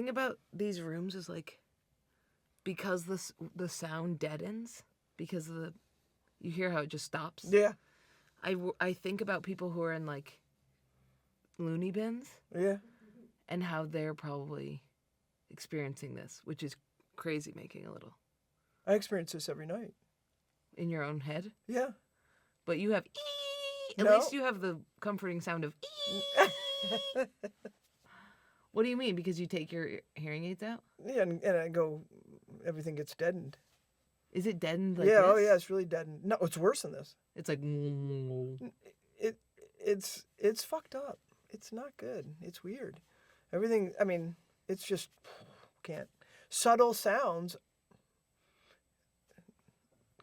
thing about these rooms is like, because the sound deadens, because of you hear how it just stops. Yeah. I think about people who are in like loony bins. Yeah. And how they're probably experiencing this, which is crazy making a little. I experience this every night. In your own head? Yeah. But you have ee! At least you have the comforting sound of ee! What do you mean? Because you take your hearing aids out? Yeah, and I go, everything gets deadened. Is it deadened like yeah, this? oh yeah, it's really deadened. No, it's worse than this. It's like... It's fucked up. It's not good. It's weird. Everything, I mean, it's just, can't. Subtle sounds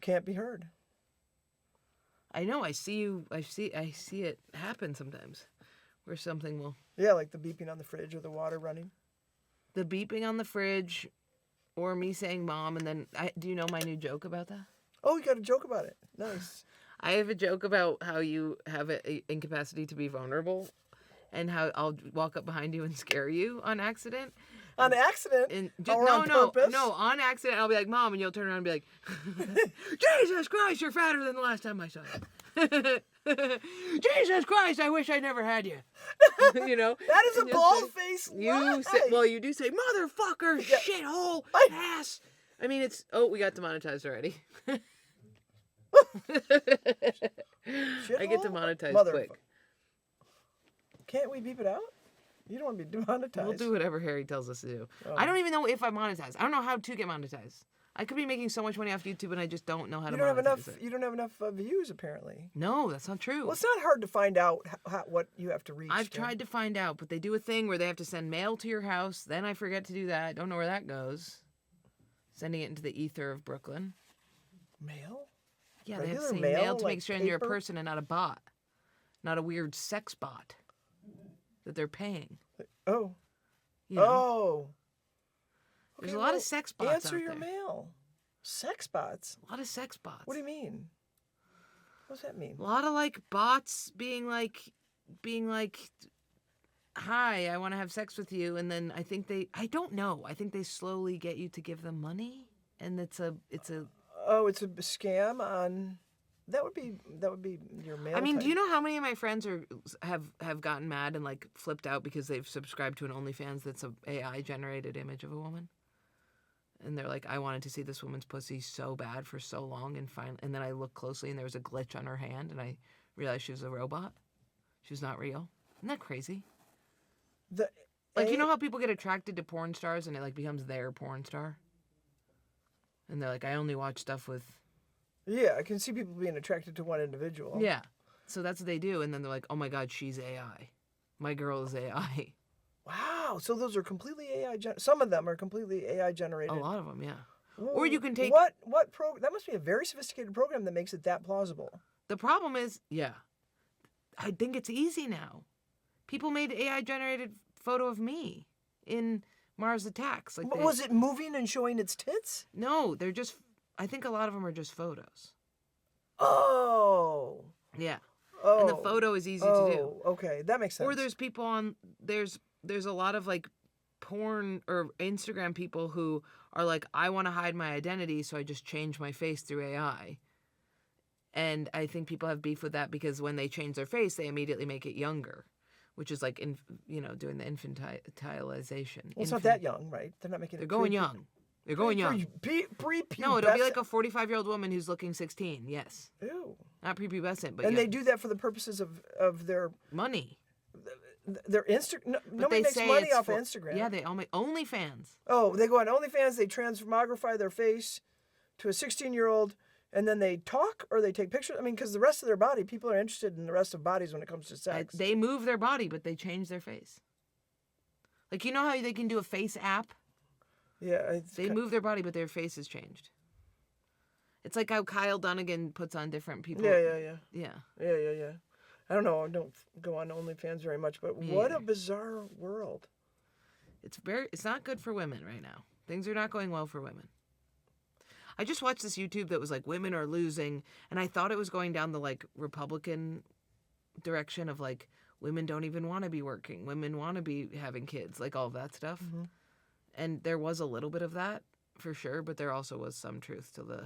can't be heard. I know, I see it happen sometimes. Where something will... Yeah, like the beeping on the fridge or the water running. The beeping on the fridge, or me saying mom, and then... do you know my new joke about that? Oh, you got a joke about it. Nice. I have a joke about how you have an incapacity to be vulnerable, and how I'll walk up behind you and scare you on accident. On accident? And on purpose? No, on accident. I'll be like, Mom, and you'll turn around and be like, Jesus Christ, you're fatter than the last time I saw you. Jesus Christ, I wish I never had you. You know? That is a bald-faced lie. You do say, motherfucker, shithole, ass. I mean, it's... Oh, we got demonetized already. I get demonetized quick. Can't we beep it out? You don't want to be demonetized. We'll do whatever Harry tells us to do. Oh. I don't even know if I monetize. I don't know how to get monetized. I could be making so much money off YouTube, and I just don't know how to monetize it. You don't have enough views, apparently. No, that's not true. Well, it's not hard to find out what you have to reach. I've tried to find out, but they do a thing where they have to send mail to your house. Then I forget to do that. I don't know where that goes. Sending it into the ether of Brooklyn. Mail? Yeah, Regular they have to send mail, mail to like make sure you're a paper? person and not a bot. Not a weird sex bot that they're paying. Oh. You know? Oh. There's a lot of sex bots Answer out your there. mail. Sex bots? A lot of sex bots. What do you mean? What does that mean? A lot of like bots being like, hi, I want to have sex with you, and then I don't know. I think they slowly get you to give them money, and it's a. Oh, it's a scam on. That would be your mail. I mean, type. do you know how many of my friends have gotten mad and like flipped out because they've subscribed to an OnlyFans that's a AI generated image of a woman, and they're like, I wanted to see this woman's pussy so bad for so long, and then I looked closely and there was a glitch on her hand, and I realized she was a robot. She was not real. Isn't that crazy? You know how people get attracted to porn stars and it like becomes their porn star? And they're like, I only watch stuff with... Yeah, I can see people being attracted to one individual. Yeah. So that's what they do. And then they're like, oh my God, she's AI. My girl is AI. Wow. So those are completely AI. Some of them are completely AI generated. A lot of them, yeah. Ooh, or you can take... What program? That must be a very sophisticated program that makes it that plausible. The problem is, yeah. I think it's easy now. People made AI generated photo of me in Mars Attacks. Like, Was it moving and showing its tits? No, they're just... I think a lot of them are just photos. Oh. Yeah. Oh. And the photo is easy to do. Okay, that makes sense. Or there's people on... There's a lot of, like, porn or Instagram people who are like, I want to hide my identity, so I just change my face through AI. And I think people have beef with that because when they change their face, they immediately make it younger, which is like, doing the infantilization. Well, it's not that young, right? They're not making it... They're going young. They're going young. No, it'll be like a 45-year-old woman who's looking 16, yes. Ew. Not prepubescent, but And they do that for the purposes of their... money. Their Instagram... Nobody makes money off of Instagram. Yeah, they all make OnlyFans. Oh, they go on OnlyFans, they transmogrify their face to a 16-year-old, and then they talk or they take pictures. I mean, because the rest of their body, people are interested in the rest of bodies when it comes to sex. They move their body, but they change their face. Like, you know how they can do a face app? Yeah. They move their body, but their face is changed. It's like how Kyle Dunnigan puts on different people. Yeah. I don't know. I don't go on OnlyFans very much, but what a bizarre world. It's not good for women right now. Things are not going well for women. I just watched this YouTube that was like, women are losing, and I thought it was going down the like Republican direction of like, women don't even want to be working. Women want to be having kids, like all of that stuff. Mm-hmm. And there was a little bit of that, for sure, but there also was some truth to the...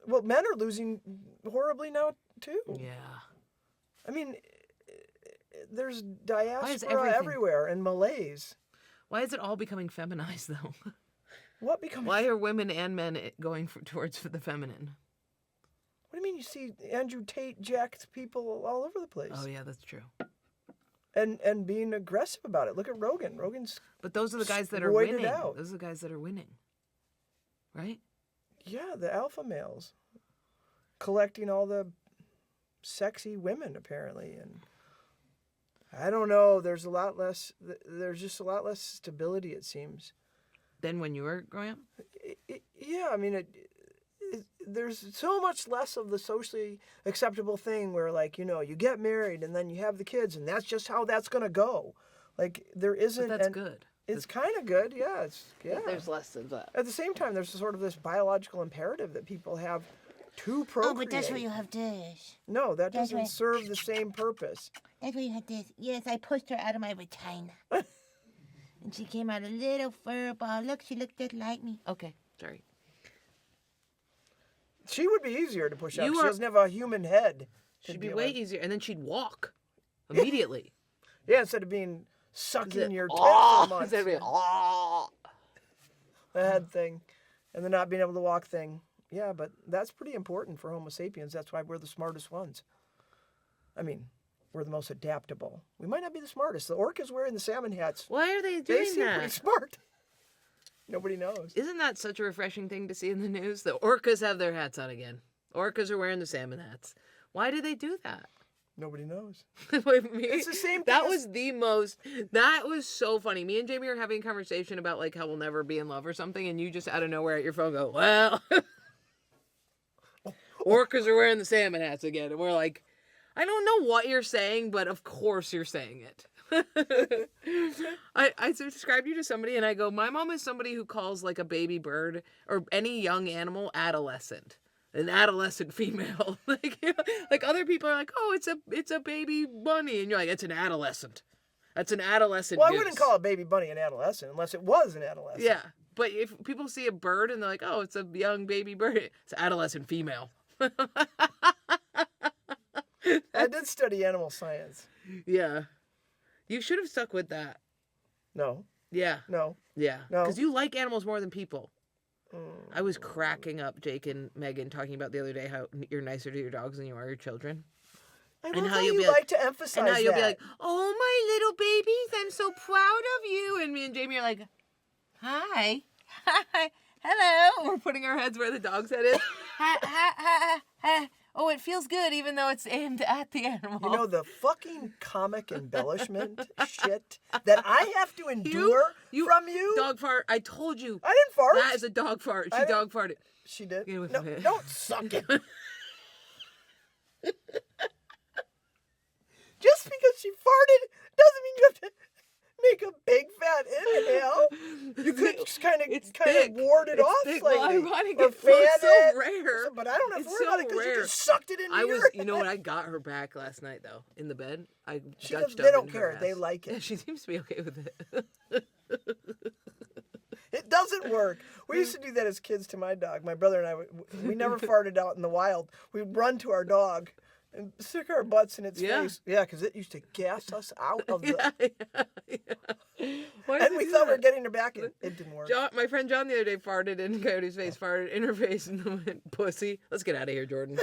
Well, men are losing horribly now, too. Yeah. I mean, there's diaspora everything- everywhere and malaise. Why is it all becoming feminized, though? What becomes... Why are women and men going towards the feminine? What do you mean you see Andrew Tate jacked people all over the place? Oh, yeah, that's true. And being aggressive about it. Look at Rogan. Rogan's... But those are the guys that are roided winning. out. Those are the guys that are winning. Right? Yeah, the alpha males. Collecting all the sexy women, apparently. And I don't know. There's just a lot less stability, it seems. Than when you were growing up? Yeah, I mean, there's so much less of the socially acceptable thing where, like, you know, you get married and then you have the kids and that's just how that's going to go. Like, there isn't... But that's good. It's kind of good, yeah. There's less of that. At the same time, there's sort of this biological imperative that people have to procreate. Oh, but that's why you have this. No, that That's doesn't right. serve the same purpose. That's why you have this. Yes, I pushed her out of my vagina. And she came out a little fur ball. Look, she looked just like me. Okay, sorry. She would be easier to push out. You She are- doesn't have a human head. to She'd be able way to- easier. And then she'd walk immediately. Yeah, instead of being sucking your tit for Oh, months. instead of being, oh. The head thing. And the not being able to walk thing. Yeah, but that's pretty important for Homo sapiens. That's why we're the smartest ones. I mean, we're the most adaptable. We might not be the smartest. The orcas wearing the salmon hats, Why are they they doing seem pretty that? smart. Nobody knows. Isn't that such a refreshing thing to see in the news? The orcas have their hats on again. Orcas are wearing the salmon hats. Why do they do that? Nobody knows. With me, It's the same That thing as- that was so funny. Me and Jamie were having a conversation about like how we'll never be in love or something, and you just out of nowhere at your phone go, well, orcas are wearing the salmon hats again. And we're like, I don't know what you're saying, but of course you're saying it. I described you to somebody and I go, my mom is somebody who calls like a baby bird or any young animal adolescent. An adolescent female. Like, you know, like other people are like, oh, it's a baby bunny. And you're like, it's an adolescent. That's an adolescent. Well, I goose. wouldn't call a baby bunny an adolescent unless it was an adolescent. Yeah. But if people see a bird and they're like, oh, it's a young baby bird, it's an adolescent female. I did study animal science. Yeah. You should have stuck with that. No, Yeah. no. Yeah. No. Because you like animals more than people. I was cracking up Jake and Megan talking about the other day how you're nicer to your dogs than you are your children. I And love how how you'll you be like- like to emphasize And now you'll be that. like, oh, my little babies, I'm so proud of you. And me and Jamie are like, hi. Hi. Hello. We're putting our heads where the dog's head is. Ha, ha, ha, ha. Oh, it feels good even though it's aimed at the animal. You know, the fucking comic embellishment shit that I have to endure from you. Dog fart. I told you. I didn't fart. That is a dog fart. She I didn't- dog farted. She did. Get away No, from it. don't suck it. Just because she farted doesn't mean you have to make a big fat inhale. You could just kind It's of thick. ward it It's off thick. slightly. Well, ironic, or it fan feels so it. rare. But I don't have to It's worry about so it because you rare. just sucked it into your You know what? I got her back last night though in the bed. I She Dutch doesn't- they don't ovened her care. They ass. like it. Yeah, she seems to be okay with it. It doesn't work. We used to do that as kids to my dog. My brother and I, we never farted out in the wild. We'd run to our dog and stick our butts in its Yeah. face. Yeah, because it used to gas us out of the... Why does And it we do thought we were that? getting her back in. It didn't work. John, my friend John the other day farted in Coyote's face, farted in her face, and then went, pussy. Let's get out of here, Jordan.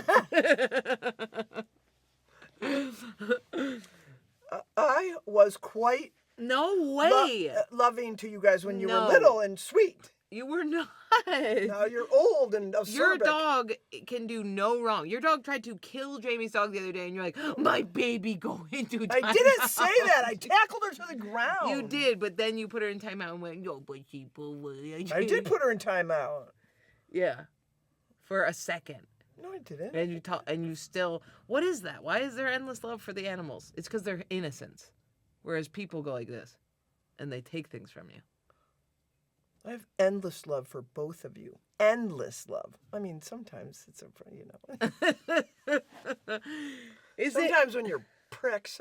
I was quite No way. loving to you guys when you No. were little and sweet. You were not. Now you're old and acerbic. Your dog can do no wrong. Your dog tried to kill Jamie's dog the other day, and you're like, my baby going to I timeout. didn't say that. I tackled her to the ground. You did, but then you put her in timeout and went, yo, but she I did put her in timeout. Yeah. For a second. No, I didn't. And you still, what is that? Why is there endless love for the animals? It's because they're innocent. Whereas people go like this, and they take things from you. I have endless love for both of you. Endless love. I mean, sometimes it's Is it? Sometimes when you're pricks,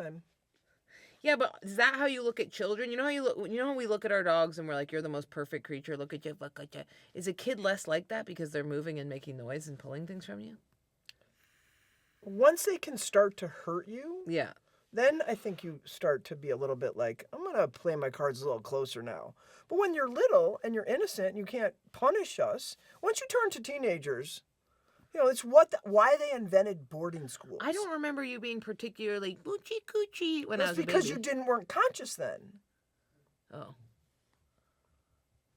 Yeah, but is that how you look at children? You know how you know how we look at our dogs and we're like, you're the most perfect creature. Look at you, look at you. Is a kid less like that because they're moving and making noise and pulling things from you? Once they can start to hurt you, Yeah. then I think you start to be a little bit like, I'm going to play my cards a little closer now. But when you're little and you're innocent and you can't punish us, once you turn to teenagers, you know, it's why they invented boarding schools. I don't remember you being particularly coochie coochie when I That's was a baby. because you weren't conscious then. Oh.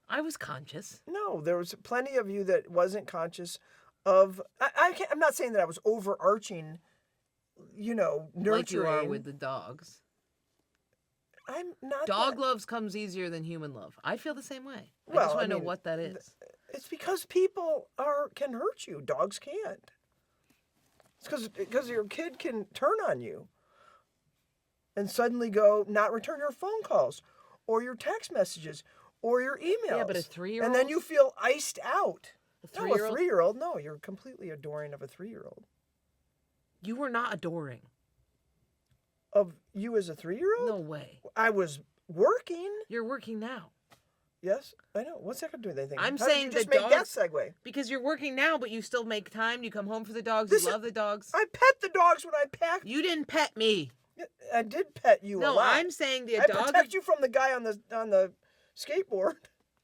I was conscious. No, there was plenty of you that wasn't conscious of. I'm not saying that I was overarching, you know, nurturing. Like you are with the dogs. I'm not. Dog love comes easier than human love. I feel the same way. I Well, just want I to know mean, what that is. It's because people can hurt you. Dogs can't. It's because your kid can turn on you and suddenly go not return your phone calls or your text messages or your emails. Yeah, but a 3-year-old? And then you feel iced out. A No, 3-year-old? a 3-year-old. No, you're completely adoring of a 3-year-old. You were not adoring. Of you as a 3-year-old? No way. I was working. You're working now. Yes, I know. What's that got to do with anything? I'm How saying did you just the make that dogs- segue. Because you're working now, but you still make time. You come home for the dogs. This You is- love the dogs. I pet the dogs when I packed. You didn't pet me. I did pet you a No, lot. I'm saying the I dog. protect you from the guy on the skateboard.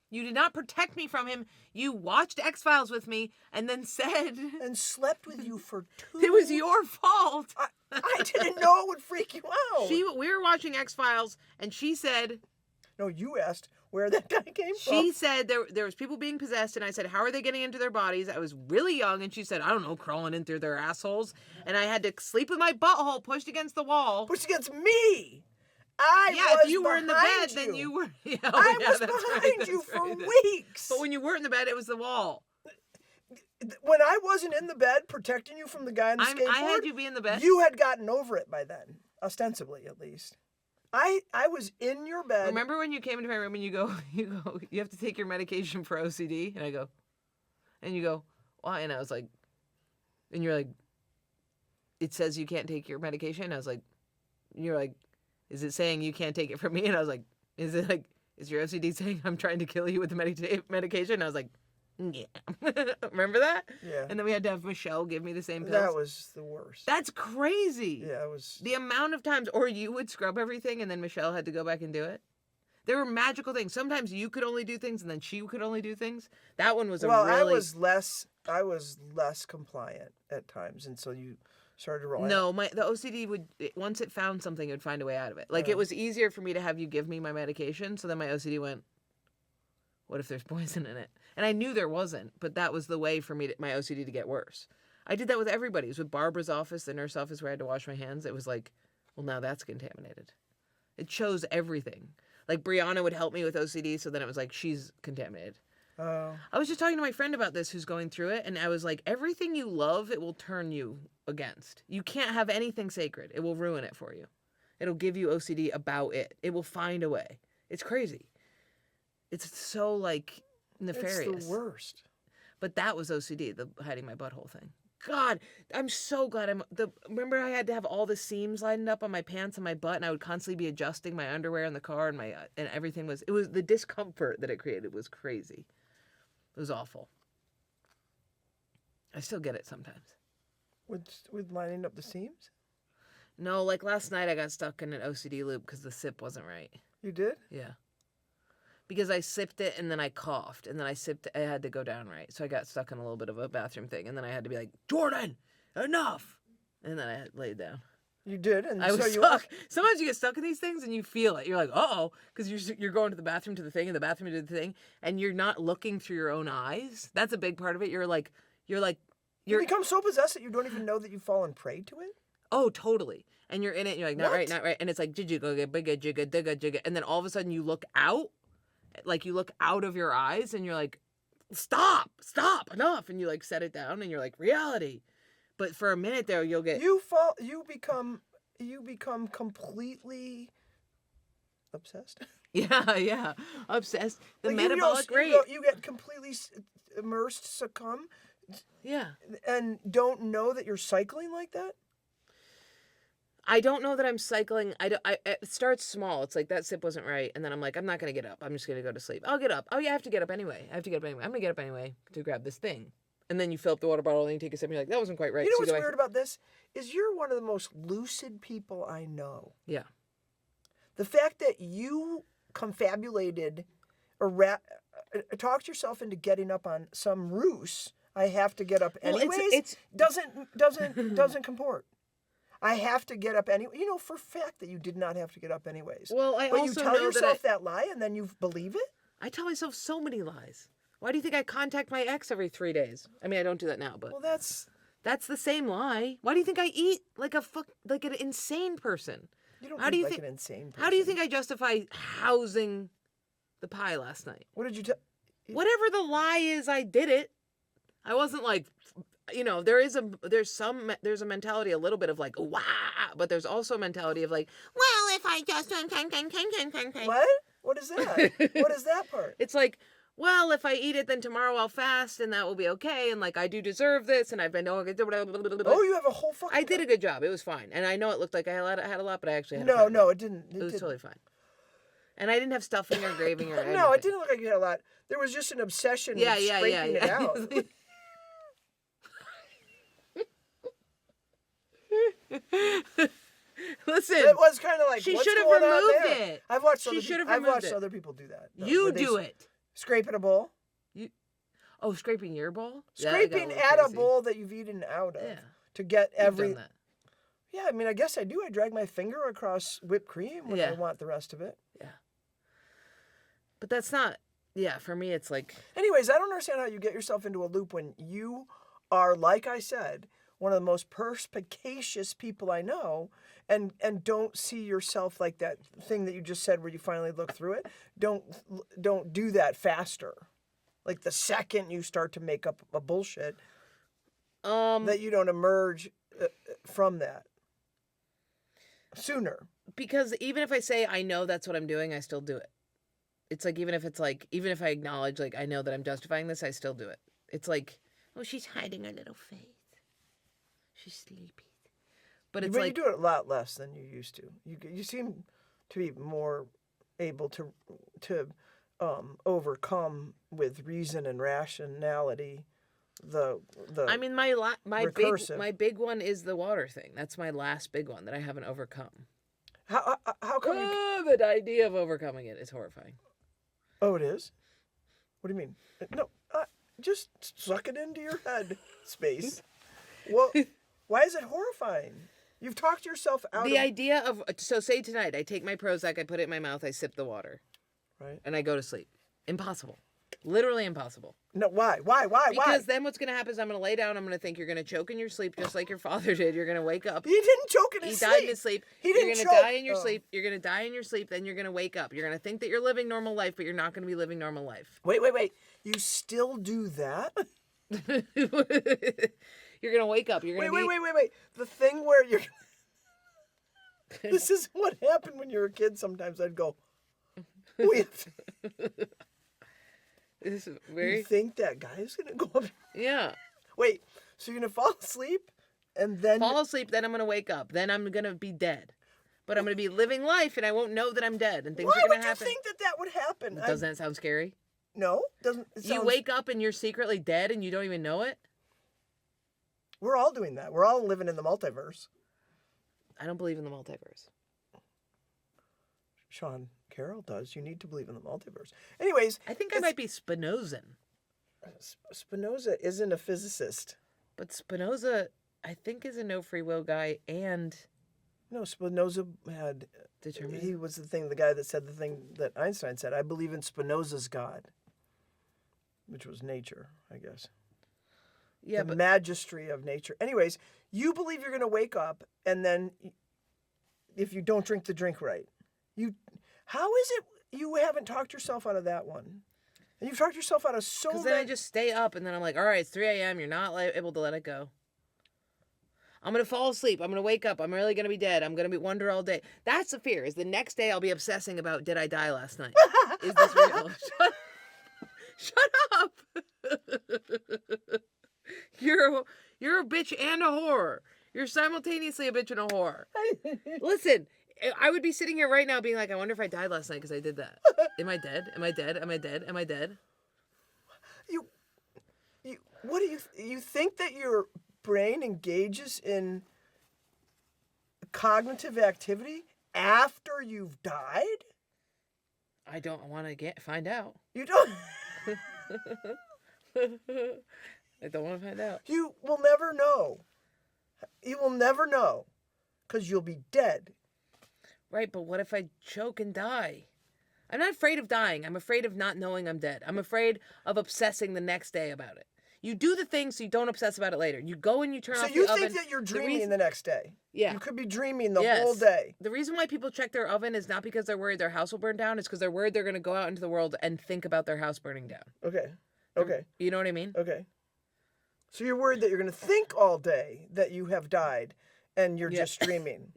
You did not protect me from him. You watched X-Files with me and then said And slept with you for 2. it was your fault. I didn't know it would freak you out. We were watching X-Files and she said No, you asked where that guy came from. She said there was people being possessed, and I said, how are they getting into their bodies? I was really young, and she said, I don't know, crawling in through their assholes. And I had to sleep with my butthole pushed agast the wall. Pushed against me. I was if you were in the bed, behind then you were. Yeah, I yeah, was that's behind right, you that's for right. weeks. But when you weren't in the bed, it was the wall. When I wasn't in the bed protecting you from the guy on the skateboard, I had you be in the bed. You had gotten over it by then, ostensibly at least. I was in your bed. Remember when you came into my room and you go, you have to take your medication for OCD? And I go, and you go, why? And I was like, and you're like, it says you can't take your medication? And I was like, you're like, is it saying you can't take it from me? And I was like, is your OCD saying I'm trying to kill you with the medication? And I was like, yeah. Remember that? Yeah. And then we had to have Michelle give me the same pills. That was the worst. That's crazy. Yeah, it was. The amount of times, or you would scrub everything and then Michelle had to go back and do it. There were magical things. Sometimes you could only do things and then she could only do things. That one was a really... I was less compliant at times, and so you started to roll. No, the OCD would, once it found something, it would find a way out of it. Like, it was easier for me to have you give me my medication, so then my OCD went, what if there's poison in it? And I knew there wasn't, but that was the way for me, my OCD to get worse. I did that with everybody. It was with Barbara's office, the nurse office where I had to wash my hands. It was like, well, now that's contaminated. It shows everything. Like, Brianna would help me with OCD, so then it was like, she's contaminated. Oh. I was just talking to my friend about this who's going through it, and I was like, everything you love, it will turn you against. You can't have anything sacred. It will ruin it for you. It'll give you OCD about it. It will find a way. It's crazy. It's so, like, nefarious. It's the worst. But that was OCD, the hiding my butthole thing. God, I'm so glad remember I had to have all the seams lined up on my pants and my butt, and I would constantly be adjusting my underwear in the car, and everything was, it was the discomfort that it created was crazy. It was awful. I still get it sometimes. With lining up the seams? No, like last night I got stuck in an OCD loop because the sip wasn't right. You did? Yeah. Because I sipped it and then I coughed and then I had to go down right. So I got stuck in a little bit of a bathroom thing and then I had to be like, Jordan, enough. And then I laid down. You did, and I was so you stuck. Sometimes you get stuck in these things and you feel it. You're like, uh-oh, because you're going to the bathroom to the thing and the bathroom to the thing, and you're not looking through your own eyes. That's a big part of it. You're You become so possessed that you don't even know that you've fallen prey to it? Oh, totally. And you're in it, and you're like, not What? right, not right. And it's like, jigga, bigga, jigga, digga, jigga. And then all of a sudden you look out, like you look out of your eyes, and you're like, stop, enough. And you like set it down, and you're like, reality. But for a minute there, you'll get... You become completely obsessed. Yeah, obsessed. The Like, metabolic rate. You get completely immersed, succumb, Yeah. and don't know that you're cycling like that? I don't know that I'm cycling. It starts small. It's like that sip wasn't right. And then I'm like, I'm not going to get up. I'm just going to go to sleep. I'll get up. Oh, yeah, I have to get up anyway. I'm going to get up anyway to grab this thing. And then you fill up the water bottle and you take a sip and you're like, that wasn't quite right. You know So what's do I- weird about this? Is you're one of the most lucid people I know. Yeah. The fact that you confabulated or talked yourself into getting up on some ruse, I have to get up Well, anyways, doesn't comport. I have to get up anyway. You know for a fact that you did not have to get up anyways. Well, I but also you tell know yourself that that lie and then you believe it? I tell myself so many lies. Why do you think I contact my ex every 3 days? I mean, I don't do that now, but Well, that's that's the same lie. Why do you think I eat like an insane person? you don't How do you like think- an insane person. How do you think I justify housing the pie last night? What did you tell? Whatever the lie is, I did it. I wasn't like, there's a mentality a little bit of like, wow, but there's also a mentality of like, Well, if I just... What? What is that? What is that part? it's like, well, if I eat it, then tomorrow I'll fast and that will be okay. And like, I do deserve this. And I've been, Oh, you have a whole fucking... I did a good job. It was fine. And I know it looked like I had a lot, but I actually had No, it didn't. It was didn't. totally fine. And I didn't have stuffing or graving or anything. No, it didn't look like you had a lot. There was just an obsession with scraping it out. Listen, It was kind of like, she what's should have going on removed there? it. I've watched She other should have I've removed watched it. other people do that. though, you where they do it. Scrape in a bowl. Oh, scraping your bowl? Scraping at a bowl that you've eaten out of Yeah. to get You've every... done that. Yeah, I mean, I guess I do. I drag my finger across whipped cream when I Yeah. want the rest of it. Yeah. But that's not, for me, it's like, Anyways, I don't understand how you get yourself into a loop when you are, like I said, one of the most perspicacious people I know, and don't see yourself like that thing that you just said where you finally look through it. Don't do that faster. Like the second you start to make up a bullshit, that you don't emerge from that sooner. because even if I say I know that's what I'm doing, I still do it. It's like, even if I acknowledge, like, I know that I'm justifying this, I still do it. It's like, Oh, she's hiding her little face. She's sleepy. but it's But like, you do it a lot less than you used to. You seem to be more able to overcome with reason and rationality the I mean, my recursive. big one is the water thing. That's my last big one that I haven't overcome. how come you, The idea of overcoming it is horrifying. oh, it is? What do you mean? No, just suck it into your head, space. Well, why is it horrifying? You've talked yourself out The of... idea of, so say tonight, I take my Prozac, I put it in my mouth, I sip the water, Right. and I go to sleep. Impossible. Literally impossible. No, why? Because then what's going to happen is I'm going to lay down, I'm going to think you're going to choke in your sleep just like your father did. You're going to wake up. He didn't choke in He his died sleep. in his sleep. He You're didn't going to choke. die in your Oh. sleep. You're going to die in your sleep. Then you're going to wake up. You're going to think that you're living normal life, but you're not going to be living normal life. Wait. You still do that? You're going to wake up. You're going to Wait. The thing where you're... This is what happened when you were a kid. Sometimes I'd go, wait, This is you very... think that guy's going to go up? Yeah. Wait, so you're going to fall asleep and then... Fall asleep, then I'm going to wake up. Then I'm going to be dead. But I'm going to be living life, and I won't know that I'm dead, and things Why are going would to you happen. think that would happen? Doesn't that sound scary? No, doesn't. It You sounds- wake up and you're secretly dead and you don't even know it? We're all doing that. We're all living in the multiverse. I don't believe in the multiverse. Sean Carroll does. You need to believe in the multiverse. Anyways, I think I might be Spinozan. Spinoza isn't a physicist. But Spinoza, I think, is a no free will guy and No, Spinoza had... determined. He was the guy that said the thing that Einstein said. I believe in Spinoza's God, which was nature, I guess. Yeah, the but magistry of nature. Anyways, you believe you're going to wake up, and then if you don't drink the drink right, how is it you haven't talked yourself out of that one? And you've talked yourself out of so because many. then I just stay up and then I'm like, all right, it's 3 a.m. You're not able to let it go. I'm going to fall asleep. I'm going to wake up. I'm really going to be dead. I'm going to be wonder all day. That's the fear, is the next day I'll be obsessing about, did I die last night? Is this real? Shut up. You're a bitch and a whore. You're simultaneously a bitch and a whore. Listen, I would be sitting here right now being like, I wonder if I died last night because I did that. Am I dead? Am I dead? Am I dead? Am I dead? You what do you think that your brain engages in cognitive activity after you've died? I don't want to find out. You don't. I don't want to find out. You will never know. You will never know, because you'll be dead. Right, but what if I choke and die? I'm not afraid of dying. I'm afraid of not knowing I'm dead. I'm afraid of obsessing the next day about it. You do the thing so you don't obsess about it later. You go and you turn off the oven. So you think that you're dreaming the next day? Yeah. You could be dreaming the whole day. The reason why people check their oven is not because they're worried their house will burn down. It's because they're worried they're going to go out into the world and think about their house burning down. Okay. You know what I mean? Okay. So you're worried that you're going to think all day that you have died and you're just dreaming.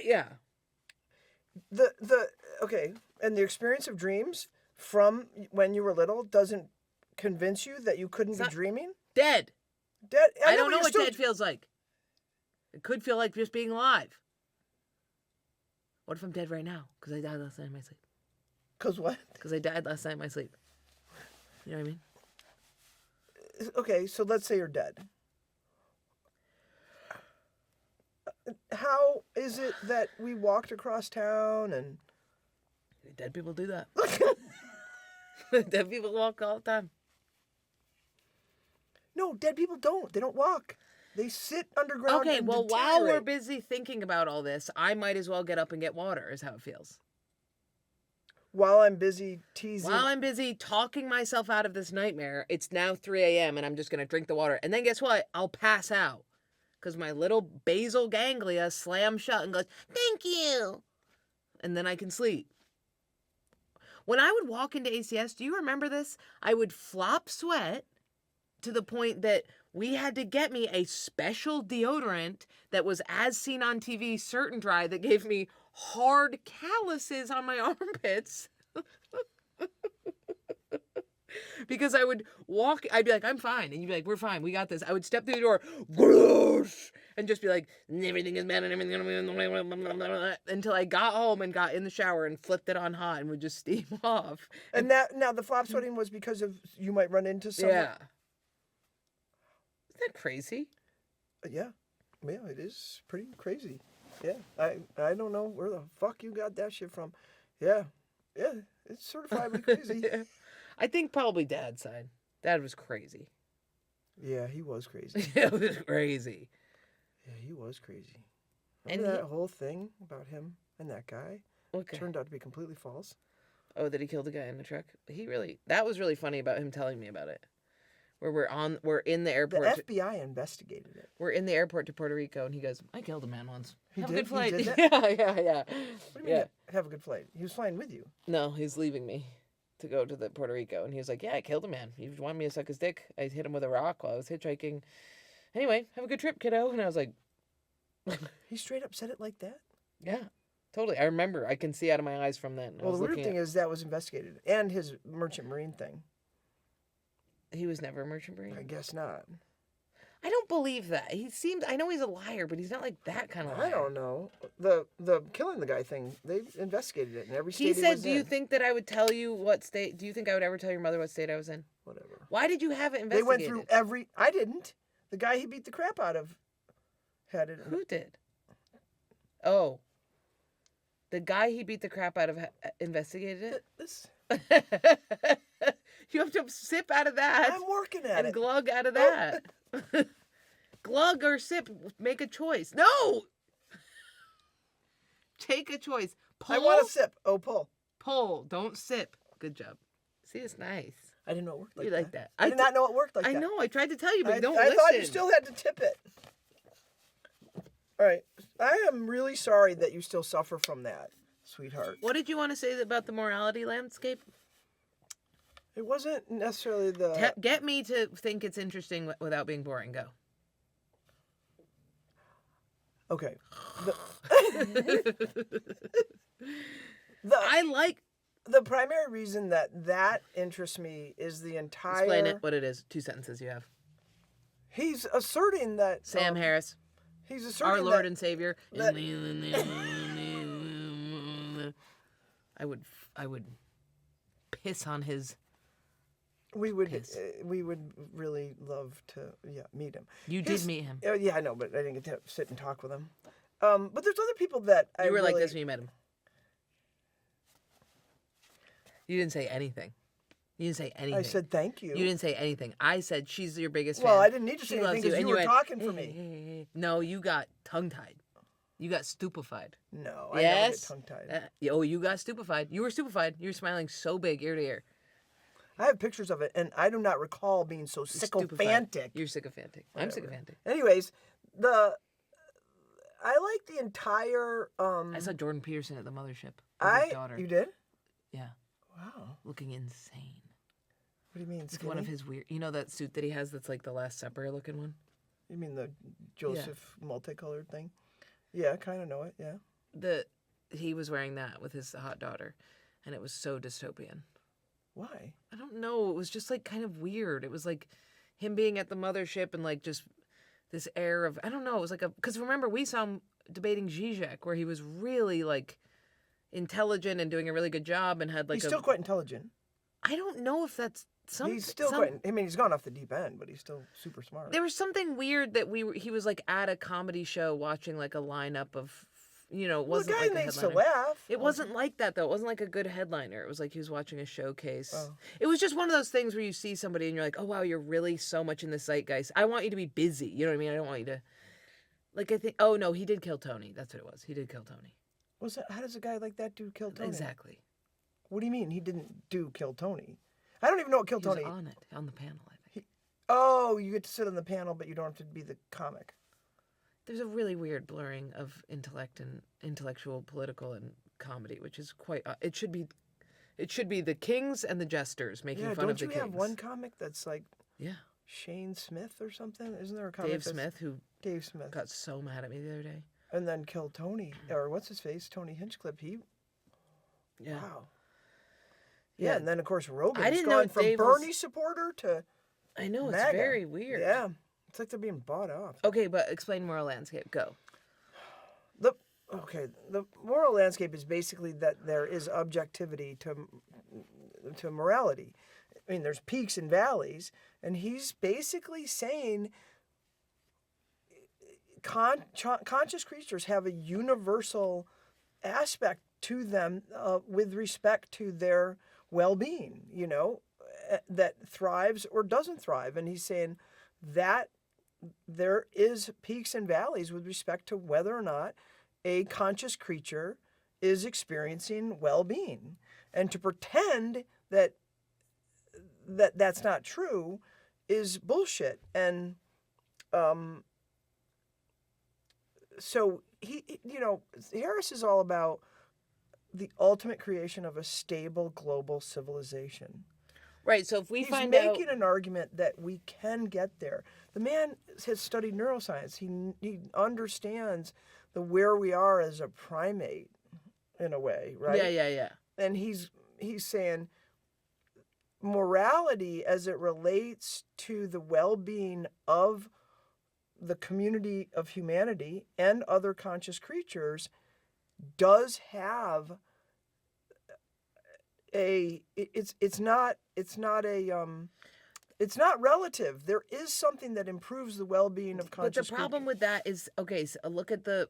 Yeah. Okay. And the experience of dreams from when you were little doesn't convince you that you couldn't be dreaming? Dead. Dead? I don't know what dead feels like. It could feel like just being alive. What if I'm dead right now? Because I died last night in my sleep. Because what? Because I died last night in my sleep. You know what I mean? Okay, so let's say you're dead. How is it that we walked across town and... Dead people do that. Dead people walk all the time. No, dead people don't. They don't walk. They sit underground. Okay, and well, while we're deteriorate. busy thinking about all this, I might as well get up and get water, is how it feels. While I'm busy teasing. While I'm busy talking myself out of this nightmare, it's now 3 a.m. and I'm just going to drink the water. And then guess what? I'll pass out. Because my little basal ganglia slams shut and goes, thank you. And then I can sleep. When I would walk into ACS, do you remember this? I would flop sweat to the point that we had to get me a special deodorant that was as seen on TV, Certain Dry, that gave me hard calluses on my armpits. Because I would walk, I'd be like, I'm fine. And you'd be like, we're fine, we got this. I would step through the door, gross, and just be like, everything is bad and everything, until I got home and got in the shower and flipped it on hot and would just steam off. And that now the flop sweating was because of you might run into someone. Yeah. Isn't that crazy? Yeah, it is pretty crazy. Yeah, I don't know where the fuck you got that shit from. Yeah, it's certifiably crazy. Yeah. I think probably Dad's side. Dad was crazy. Yeah, he was crazy. It was crazy. Yeah, he was crazy. And Remember that whole thing about him and that guy? Okay. Turned out to be completely false. Oh, that he killed a guy in the truck? That was really funny about him telling me about it. Where we're in the airport. The FBI investigated it. We're in the airport to Puerto Rico, and he goes, I killed a man once. Have a good He flight. did that? Yeah. What do you mean, have a good flight? He was flying with you. No, he's leaving me to go to the Puerto Rico. And he was like, yeah, I killed a man. He wanted me to suck his dick. I hit him with a rock while I was hitchhiking. Anyway, have a good trip, kiddo. And I was like... He straight up said it like that? Yeah, totally. I remember. I can see out of my eyes from that. Well, the weird thing is that was investigated. And his merchant marine thing. He was never a merchant marine? I guess not. I don't believe that. I know he's a liar, but he's not like that kind of liar. I don't know. The killing the guy thing, they investigated it in every state He said, was do you in. think that I would tell you what state, do you think I would ever tell your mother what state I was in? Whatever. Why did you have it They investigated? went through I didn't. The guy he beat the crap out of had it. Who did? Oh. The guy he beat the crap out of investigated it? This. You have to sip out of that. I'm working at and it. glug out of that. Glug or sip. Make a choice. No! Take a choice. Pull. I want to sip. Oh, pull. Pull. Don't sip. Good job. See, it's nice. I didn't know it worked like You that. like that. I did not know it worked like I that. know. I tried to tell you, but you don't I listen. thought you still had to tip it. All right. I am really sorry that you still suffer from that, sweetheart. What did you want to say about the morality landscape? It wasn't necessarily the... Get me to think it's interesting without being boring. Go. Okay. I like... The primary reason that interests me is the entire... Explain it, what it is. 2 sentences you have. He's asserting that Sam Harris, He's asserting our Lord that, and Savior. that- I would piss on his. we would piss. we would really love to meet him. You did meet him. Yeah, I know, but I didn't get to sit and talk with him. But there's other people that You were like this when you met him. You didn't say anything. You didn't say anything. I said thank you. You didn't say anything. I said she's your biggest fan. Well, I didn't need to She say loves anything because and you were went, talking for "Hey, me. hey, hey." No, you got tongue-tied. You got stupefied. No, I never Yes. get tongue-tied. Oh, you got stupefied. You were stupefied. You were smiling so big ear to ear. I have pictures of it, and I do not recall being so sycophantic. You're sycophantic. I'm sycophantic. Anyways, I like the entire. I saw Jordan Peterson at the mothership with his daughter. You did? Yeah, Wow. looking insane. What do you mean? It's one of his weird. You know that suit that he has that's like the Last Supper looking one? You mean the Joseph multicolored thing? Yeah, I kind of know it. Yeah. He was wearing that with his hot daughter, and it was so dystopian. Why? I don't know. It was just like kind of weird. It was like him being at the mothership and like just this air of, I don't know. It was like because remember we saw him debating Zizek where he was really like intelligent and doing a really good job and had like He's still quite intelligent. I don't know if that's something. He's still quite. I mean, he's gone off the deep end, but he's still super smart. There was something weird that he was like at a comedy show watching like a lineup of, Well, wasn't the guy like a needs to headliner. laugh. It wasn't like that though. It wasn't like a good headliner. It was like he was watching a showcase. Oh. It was just one of those things where you see somebody and you're like, oh wow, you're really so much in the zeitgeist. I want you to be busy. You know what I mean? I don't want you to. Like I think. Oh no, he did kill Tony. That's what it was. He did kill Tony. How does a guy like that do kill Tony? Exactly. What do you mean he didn't do kill Tony? I don't even know what kill He was Tony. on the panel. I think. Oh, you get to sit on the panel, but you don't have to be the comic. There's a really weird blurring of intellect and intellectual, political, and comedy, which is quite. It should be the kings and the jesters making fun of the kings. Don't you have one comic that's like Yeah. Shane Smith or something? Isn't there a comic Dave that's Smith, who Dave Smith got so mad at me the other day. and then kill Tony or what's his face? Tony Hinchcliffe. Yeah. Wow. Yeah, Yeah. and then of course Rogan's I didn't know gone from Dave was- Bernie supporter to I know, it's MAGA. very weird. Yeah, it's like they're being bought off. Okay, but explain moral landscape. Go. The moral landscape is basically that there is objectivity to morality. I mean, there's peaks and valleys, and he's basically saying conscious creatures have a universal aspect to them with respect to their well-being, that thrives or doesn't thrive. And he's saying that there is peaks and valleys with respect to whether or not a conscious creature is experiencing well-being. And to pretend that that's not true is bullshit. And so Harris is all about the ultimate creation of a stable global civilization. Right, so if we He's find out... making an argument that we can get there. The man has studied neuroscience. He understands where we are as a primate, in a way, right? Yeah. And he's saying morality as it relates to the well-being of the community of humanity and other conscious creatures does have it's not relative. There is something that improves the well-being of conscious But the problem with that is, okay, so look at the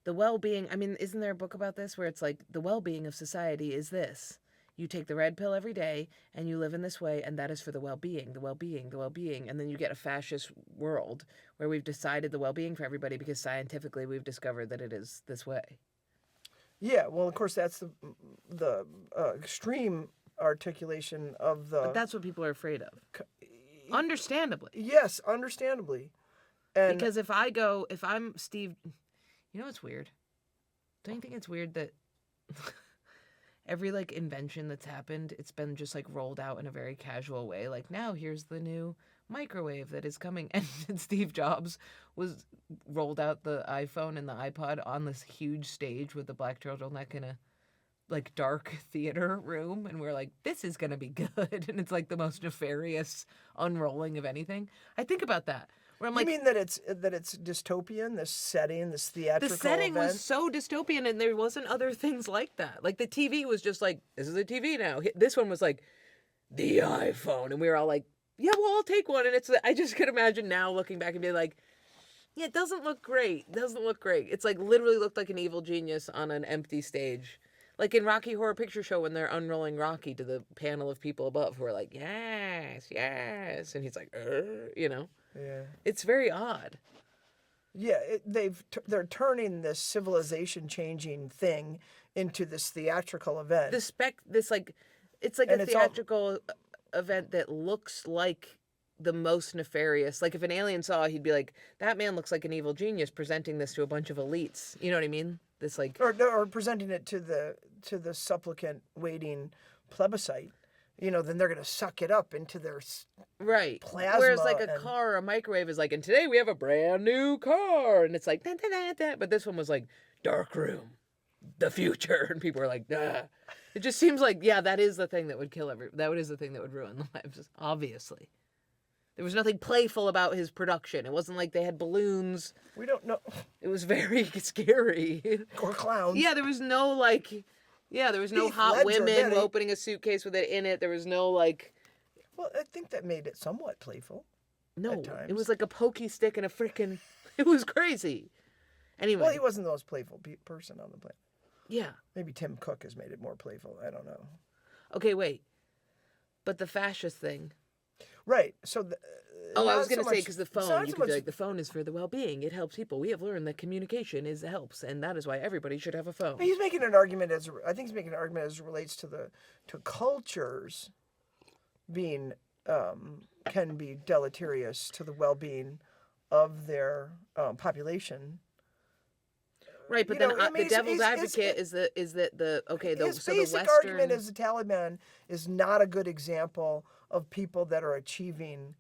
well-being, I mean, isn't there a book about this where it's like the well-being of society is this? You take the red pill every day and you live in this way, and that is for the well-being. And then you get a fascist world where we've decided the well-being for everybody because scientifically we've discovered that it is this way. Yeah, well, of course, that's the extreme articulation of the... But that's what people are afraid of. Understandably. Yes, understandably. And Because if I'm Steve... You know what's weird? Don't you think it's weird that... every invention that's happened, it's been just rolled out in a very casual way. Like, now here's the new microwave that is coming. And Steve Jobs rolled out the iPhone and the iPod on this huge stage with the black turtleneck and a like dark theater room, and we're like, this is gonna be good, and it's like the most nefarious unrolling of anything. I think about that. Where I'm You like, mean that it's dystopian, this setting, this theatrical the setting event? was so dystopian, and there wasn't other things like that. Like the TV was just like, this is a TV now. This one was like, the iPhone, and we were all like, yeah, well, I'll take one. And it's, I just could imagine now looking back and being like, yeah, it doesn't look great. It doesn't look great. It's like literally looked like an evil genius on an empty stage. Like in Rocky Horror Picture Show when they're unrolling Rocky to the panel of people above who are like, yes, yes. And he's like, you know? Yeah. It's very odd. Yeah, they're turning this civilization-changing thing into this theatrical event. It's like And a it's all- theatrical event that looks like the most nefarious. Like if an alien saw, he'd be like, that man looks like an evil genius presenting this to a bunch of elites. You know what I mean? This like, or presenting it to the supplicant waiting plebiscite. You know, then they're going to suck it up into their right. plasma. Whereas like a and- car or a microwave is like, and today we have a brand new car. And it's like, da, da, da, da. But this one was like, dark room, the future. And people were like, nah. It just seems like, yeah, that is the thing that would kill that is the thing that would ruin the lives, obviously. There was nothing playful about his production. It wasn't like they had balloons. We don't know. It was very scary. Or clowns. Yeah, there was no like, there was no Heath hot Ledger women did it. opening a suitcase with it in it. There was no like, Well, I think that made it somewhat playful. no, At times. it was like a pokey stick and a frickin', it was crazy. Anyway, Well, he wasn't the most playful person on the planet. yeah. Maybe Tim Cook has made it more playful. I don't know. Okay, wait. But the fascist thing. Right. So. Oh, I not was going so to say much- because the it's not phone, so you could much- be like, the phone is for the well-being. It helps people. We have learned that communication helps, and that is why everybody should have a phone. He's making an argument I think he's making an argument as it relates to cultures being can be deleterious to the well-being of their population. Right, but You then know, I mean, the devil's it's- advocate is that His so basic the Western argument is the Taliban is not a good example of people that are achieving,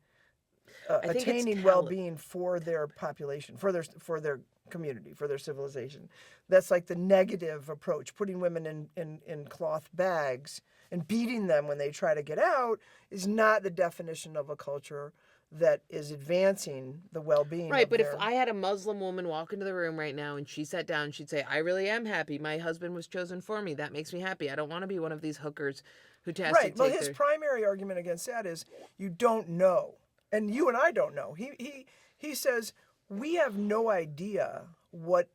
I think it's attaining well-being for their population, for their community, for their civilization. That's like the negative approach. Putting women in cloth bags and beating them when they try to get out is not the definition of a culture that is advancing the well-being. Right, of but if their- I had a Muslim woman walk into the room right now and she sat down, she'd say, I really am happy. My husband was chosen for me. That makes me happy. I don't want to be one of these hookers who has Right. to Well, take his their... primary argument against that is you don't know, and you and I don't know. He says we have no idea what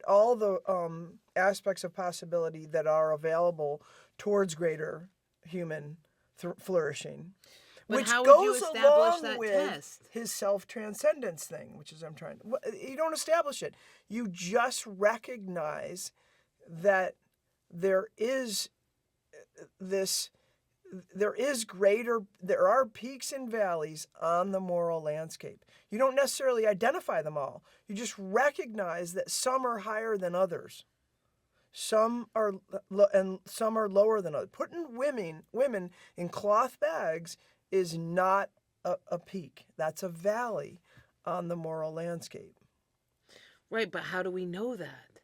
all the aspects of possibility that are available towards greater human flourishing. But Which how would you goes establish along that with test? his self-transcendence thing, which is you don't establish it. You just recognize that there are peaks and valleys on the moral landscape. You don't necessarily identify them all. You just recognize that some are higher than others. Some are some are lower than others. Putting women in cloth bags is not a peak. That's a valley on the moral landscape. Right, but how do we know that?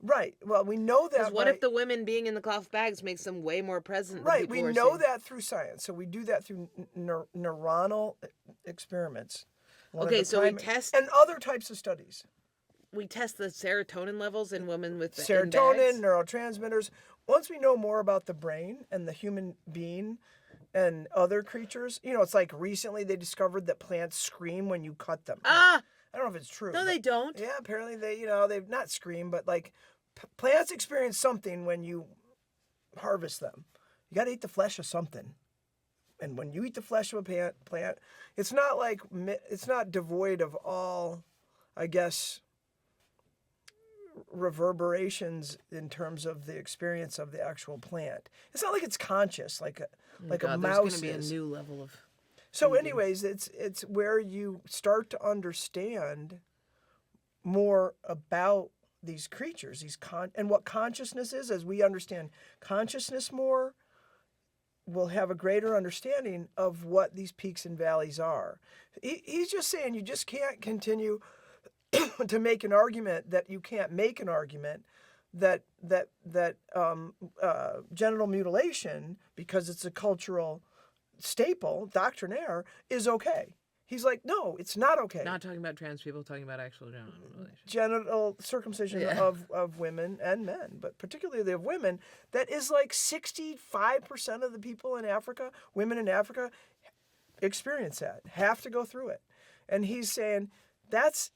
Right. Well, we know that. Because what if the women being in the cloth bags makes them way more present than Right. people We are know saying? that through science. So we do that through neuronal experiments. One of Okay, the so we test and other types of studies. the serotonin levels in women with in Serotonin, bags? neurotransmitters. Once we know more about the brain and the human being and other creatures, it's like recently they discovered that plants scream when you cut them. Ah, I don't know if it's true. no, but- they don't. Yeah, apparently they've not screamed, but like plants experience something when you harvest them. You got to eat the flesh of something. And when you eat the flesh of a plant, it's not devoid of all, I guess, reverberations in terms of the experience of the actual plant. It's not like it's conscious, like a God, mouse there's going to be is. a new level of... So, anyways, it's where you start to understand more about these creatures, and what consciousness is. As we understand consciousness more, we'll have a greater understanding of what these peaks and valleys are. He's just saying you just can't continue to make an argument that you can't make an argument that genital mutilation, because it's a cultural staple, doctrinaire, is okay. He's like, no, it's not okay. Not talking about trans people, talking about actual genital mutilation. Genital circumcision Yeah. of women and men, but particularly of women, that is like 65% of the people in Africa, women in Africa, experience that, have to go through it. And he's saying that's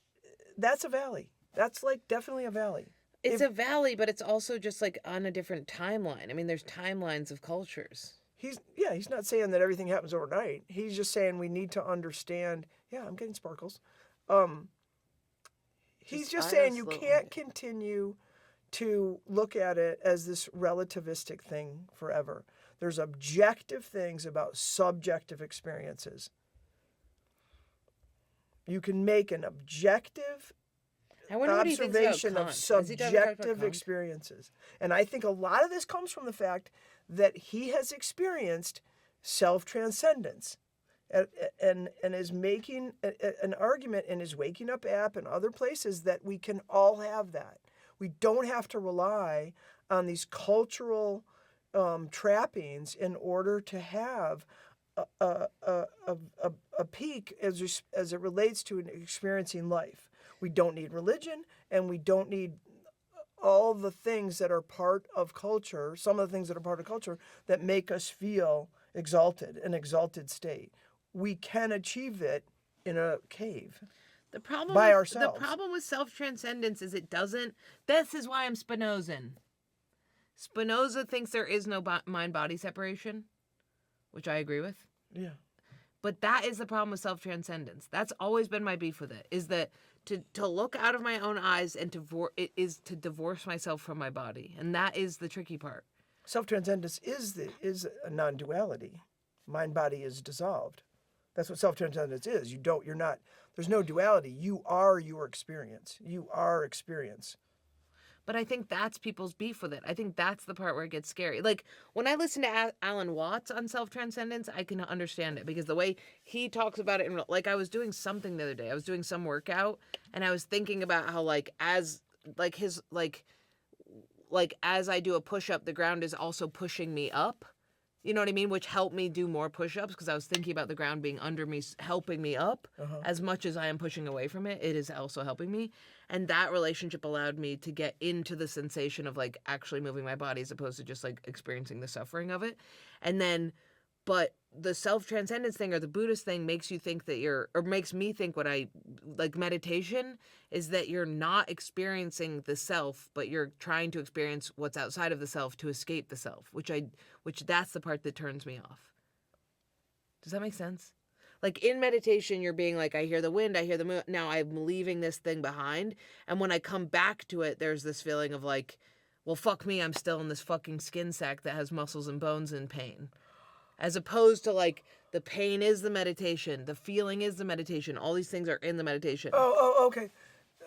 a valley. That's like definitely a valley. It's a valley, but it's also just like on a different timeline. I mean, there's timelines of cultures. He's not saying that everything happens overnight. He's just saying we need to understand. Yeah, I'm getting sparkles. He's just saying you can't continue to look at it as this relativistic thing forever. There's objective things about subjective experiences. You can make an objective I wonder what he thinks about observation of Kant. Has he ever talked about subjective Kant? experiences. And I think a lot of this comes from the fact that he has experienced self-transcendence and is making an argument in his Waking Up app and other places that we can all have that. We don't have to rely on these cultural trappings in order to have a peak as it relates to experiencing life. We don't need religion, and we don't need all the things that are part of culture, some of the things that are part of culture that make us feel exalted, an exalted state. We can achieve it in a cave. The problem by with, ourselves. The problem with self-transcendence is it doesn't. This is why I'm Spinozan. Spinoza thinks there is no mind-body separation, which I agree with. Yeah. But that is the problem with self-transcendence. That's always been my beef with it, is that to look out of my own eyes and it is to divorce myself from my body. And that is the tricky part. Self-transcendence is a non-duality. Mind-body is dissolved. That's what self-transcendence is. There's no duality. You are your experience. You are experience. But I think that's people's beef with it. I think that's the part where it gets scary. Like, when I listen to Alan Watts on self-transcendence, I can understand it. Because the way he talks about it, like, I was doing something the other day. I was doing some workout, and I was thinking about how, as I do a push-up, the ground is also pushing me up. You know what I mean? Which helped me do more push-ups, because I was thinking about the ground being under me, helping me up. As much as I am pushing away from it, it is also helping me. And that relationship allowed me to get into the sensation of, like, actually moving my body as opposed to just, like, experiencing the suffering of it. And then, but the self-transcendence thing or the Buddhist thing makes you think that makes me think what I, like, meditation is that you're not experiencing the self, but you're trying to experience what's outside of the self to escape the self, which that's the part that turns me off. Does that make sense? Like, in meditation, you're being like, I hear the wind, I hear the moon. Now I'm leaving this thing behind. And when I come back to it, there's this feeling of like, well, fuck me, I'm still in this fucking skin sack that has muscles and bones and pain. As opposed to, like, the pain is the meditation, the feeling is the meditation. All these things are in the meditation. Oh, okay.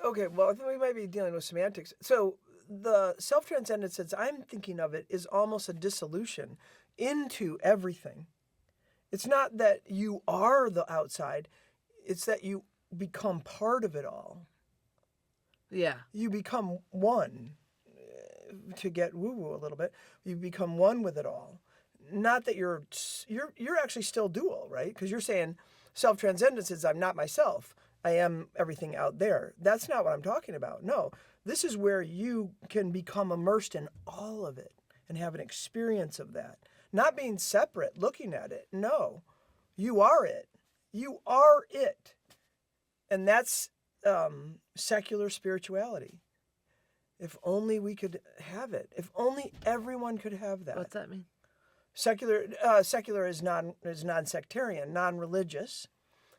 Okay, well, I think we might be dealing with semantics. So the self-transcendence, as I'm thinking of it, is almost a dissolution into everything. It's not that you are the outside. It's that you become part of it all. Yeah. You become one, to get woo-woo a little bit. You become one with it all. Not that you're actually still dual, right? Because you're saying self-transcendence is I'm not myself. I am everything out there. That's not what I'm talking about. No, this is where you can become immersed in all of it and have an experience of that. Not being separate, looking at it. No, you are it. You are it. And that's secular spirituality. If only we could have it. If only everyone could have that. What's that mean? Secular is non-sectarian, non-religious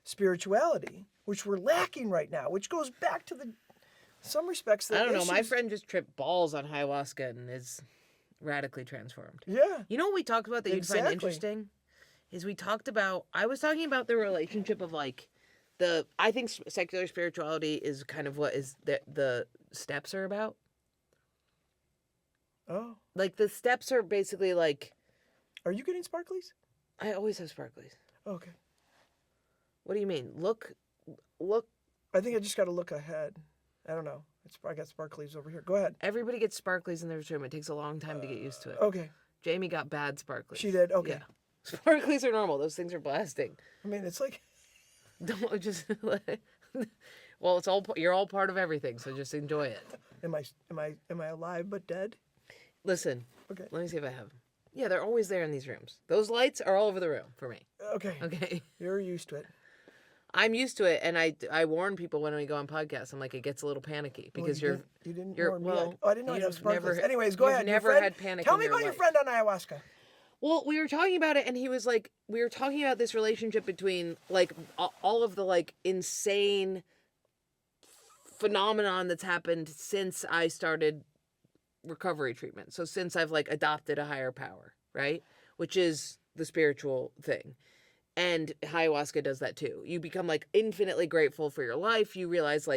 spirituality, which we're lacking right now, which goes back to some respects. I don't know. My friend just tripped balls on ayahuasca and is radically transformed. Yeah. You know what we talked about that you'd find Exactly. interesting? Is I was talking about the relationship of, like, I think secular spirituality is kind of what is the steps are about. Oh. Like, the steps are basically like, Are you getting sparklies? I always have sparklies. Okay. What do you mean? Look. I think I just got to look ahead. I don't know. I got sparklies over here. Go ahead. Everybody gets sparklies in their room. It takes a long time to get used to it. Okay. Jamie got bad sparklies. She did? Okay. Yeah. Sparklies are normal. Those things are blasting. I mean, it's like, Don't just well, it's all you're all part of everything, so just enjoy it. am I alive but dead? Listen. Okay. Let me see if I have them. Yeah, they're always there in these rooms. Those lights are all over the room for me. Okay. Okay. You're used to it. I'm used to it, and I warn people when we go on podcasts. I'm like, it gets a little panicky because you didn't you're warn me. well. I didn't know you have you've never- sparklies. Anyways, go you've ahead. Your Never friend- had panic. Tell in me about your life. friend on ayahuasca. Well, we were talking about it, and he was like, we were talking about this relationship between like all of the like insane phenomenon that's happened since I started recovery treatment. So since I've like adopted a higher power, right? Which is the spiritual thing. And ayahuasca does that too. You become like infinitely grateful for your life. You realize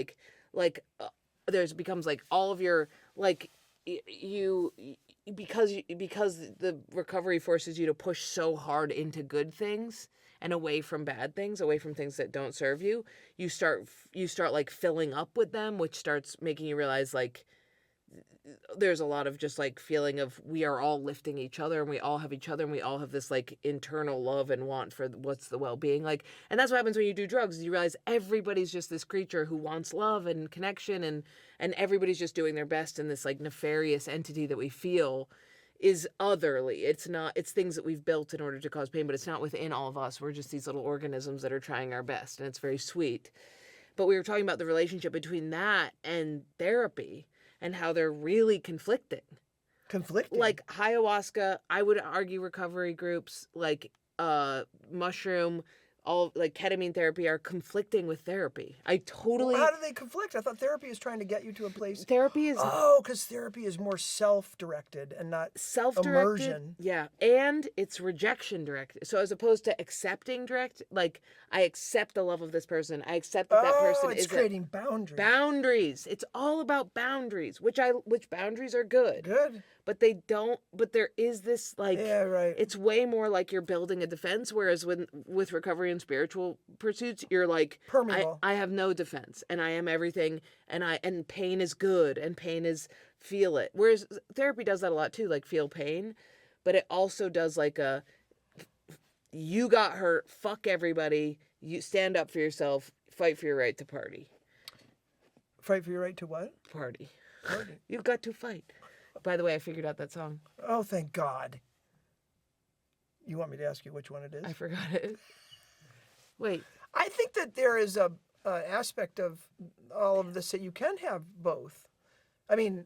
there's becomes like all of your like because the recovery forces you to push so hard into good things and away from bad things, away from things that don't serve you. You start like filling up with them, which starts making you realize like there's a lot of just like feeling of we are all lifting each other and we all have each other and we all have this like internal love and want for what's the well-being like. And that's what happens when you do drugs is you realize everybody's just this creature who wants love and connection and everybody's just doing their best, and this like nefarious entity that we feel is otherly. It's things that we've built in order to cause pain, but it's not within all of us. We're just these little organisms that are trying our best, and it's very sweet. But we were talking about the relationship between that and therapy and how they're really conflicting. Conflicting? Like ayahuasca, I would argue recovery groups, like mushroom, all like ketamine therapy are conflicting with therapy. I totally... Well, how do they conflict? I thought therapy is trying to get you to a place... Therapy is... Oh, because therapy is more self-directed and not self-directed. immersion. Yeah, and it's rejection directed. So as opposed to accepting direct, like I accept the love of this person. I accept that person it's is creating boundaries. boundaries. It's all about boundaries, which boundaries are good. Good. But they don't. But there is this like. Yeah, right. It's way more like you're building a defense, whereas with recovery and spiritual pursuits, you're like Permeable. I have no defense, and I am everything, and pain is good, and pain is feel it. Whereas therapy does that a lot too, like feel pain, but it also does like you got hurt, fuck everybody, you stand up for yourself, fight for your right to party. Fight for your right to what? Party. Party. You've got to fight. By the way, I figured out that song. Oh, thank God. You want me to ask you which one it is? I forgot it. Wait. I think that there is a aspect of all of this that you can have both. I mean,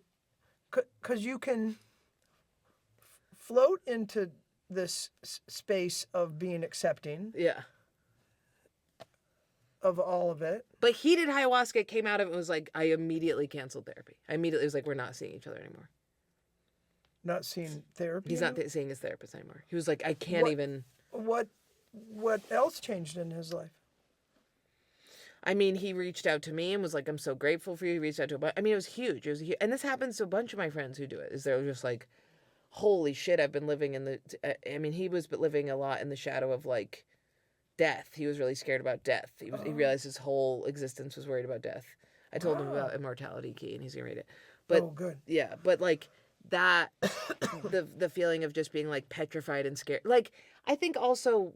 because you can float into this space of being accepting Yeah. of all of it. But he did ayahuasca, came out of it and was like, I immediately canceled therapy. I immediately was like, we're not seeing each other anymore. Not seeing therapy. He's not seeing his therapist anymore. He was like, I can't even. What else changed in his life? I mean, he reached out to me and was like, I'm so grateful for you. He reached out to a bunch. I mean, it was huge. And this happens to a bunch of my friends who do it. Is they're just like, holy shit, I've been living in I mean, he was living a lot in the shadow of like death. He was really scared about death. He realized his whole existence was worried about death. I told him about Immortality Key and he's gonna read it. But good. Yeah, but like that, the feeling of just being like petrified and scared. Like, I think also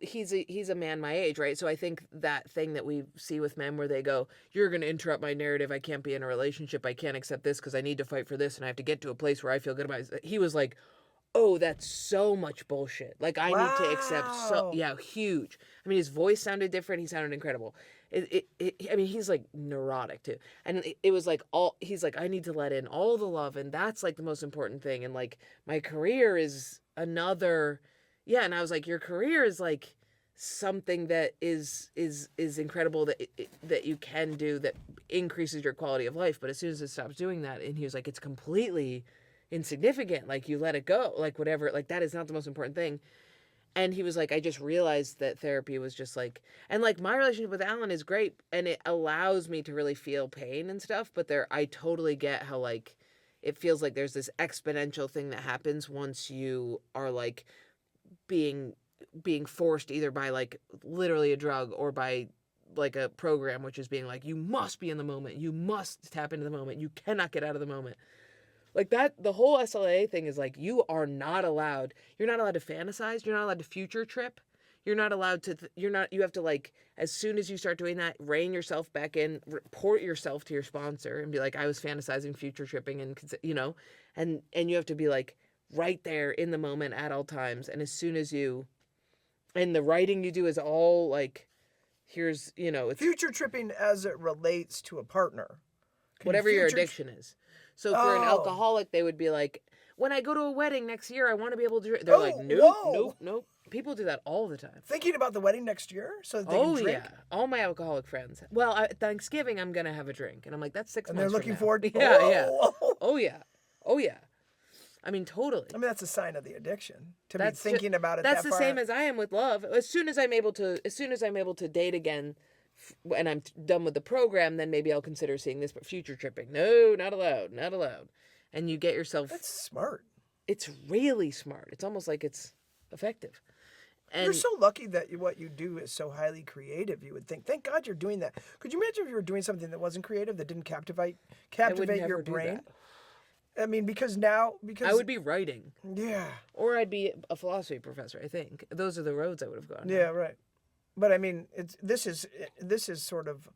he's a man my age, right? So I think that thing that we see with men where they go, you're going to interrupt my narrative. I can't be in a relationship. I can't accept this because I need to fight for this and I have to get to a place where I feel good about it. He was like, oh, that's so much bullshit. Like, I need to accept huge. I mean, his voice sounded different. He sounded incredible. I mean, he's like neurotic too. And it was like he's like, I need to let in all the love. And that's like the most important thing. And like, my career is another, yeah. And I was like, your career is like something that is incredible that you can do that increases your quality of life. But as soon as it stops doing that, and he was like, it's completely insignificant. Like, you let it go, like whatever, like that is not the most important thing. And he was like, I just realized that therapy was just like, and like my relationship with Alan is great and it allows me to really feel pain and stuff. But I totally get how like, it feels like there's this exponential thing that happens once you are like being forced either by like literally a drug or by like a program which is being like, you must be in the moment, you must tap into the moment, you cannot get out of the moment. Like that, the whole SLA thing is like, you're not allowed to fantasize, you're not allowed to future trip, you're not allowed to, you have to like, as soon as you start doing that, rein yourself back in, report yourself to your sponsor and be like, I was fantasizing, future tripping, and, and you have to be like right there in the moment at all times. And as soon as and the writing you do is all like, here's, it's Future tripping as it relates to a partner. whatever your addiction is. So for an alcoholic, they would be like, when I go to a wedding next year, I want to be able to drink. They're like, nope. People do that all the time. Thinking about the wedding next year so that they can drink? Yeah. All my alcoholic friends. Well, at Thanksgiving, I'm going to have a drink. And I'm like, that's 6 And months they're looking from now. forward to Yeah. Oh, yeah. I mean, totally. I mean, that's a sign of the addiction. To be thinking about it that's that the far. same as I am with love. As soon as I'm able to date again, and I'm done with the program, then maybe I'll consider seeing this. But future tripping, no, not allowed. And you get yourself. That's smart. It's really smart. It's almost like it's effective. And You're so lucky that what you do is so highly creative. You would think, thank God you're doing that. Could you imagine if you were doing something that wasn't creative, that didn't captivate never your do brain? that. I mean, because I would be writing. Yeah. Or I'd be a philosophy professor, I think. Those are the roads I would have gone. Yeah, right. But I mean, this is sort of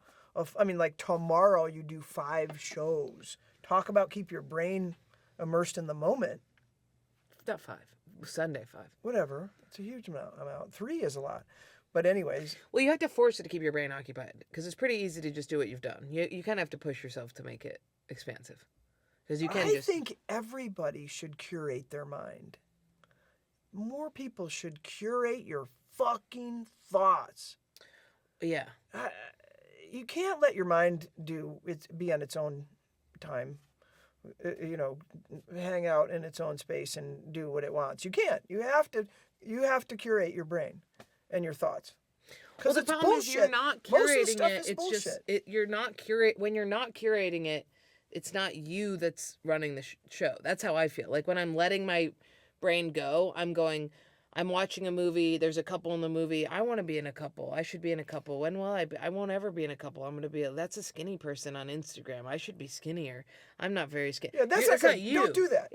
I mean, like tomorrow you do 5 shows. Talk about keep your brain immersed in the moment. Not 5. Sunday 5. Whatever. It's a huge amount. 3 is a lot. But anyways. Well, you have to force it to keep your brain occupied because it's pretty easy to just do what you've done. You kind of have to push yourself to make it expansive. Because you can't I think everybody should curate their mind. More people should curate your fucking thoughts. Yeah. You can't let your mind be on its own time. Hang out in its own space and do what it wants. You can't. You have to curate your brain and your thoughts. Well, the problem is you're not curating it. It's just when you're not curating it, it's not you that's running the show. That's how I feel. Like when I'm letting my brain go, I'm watching a movie. There's a couple in the movie. I want to be in a couple. I should be in a couple. When will I be? I won't ever be in a couple. I'm going to be that's a skinny person on Instagram. I should be skinnier. I'm not very skinny. Yeah, that's not you. Don't do that.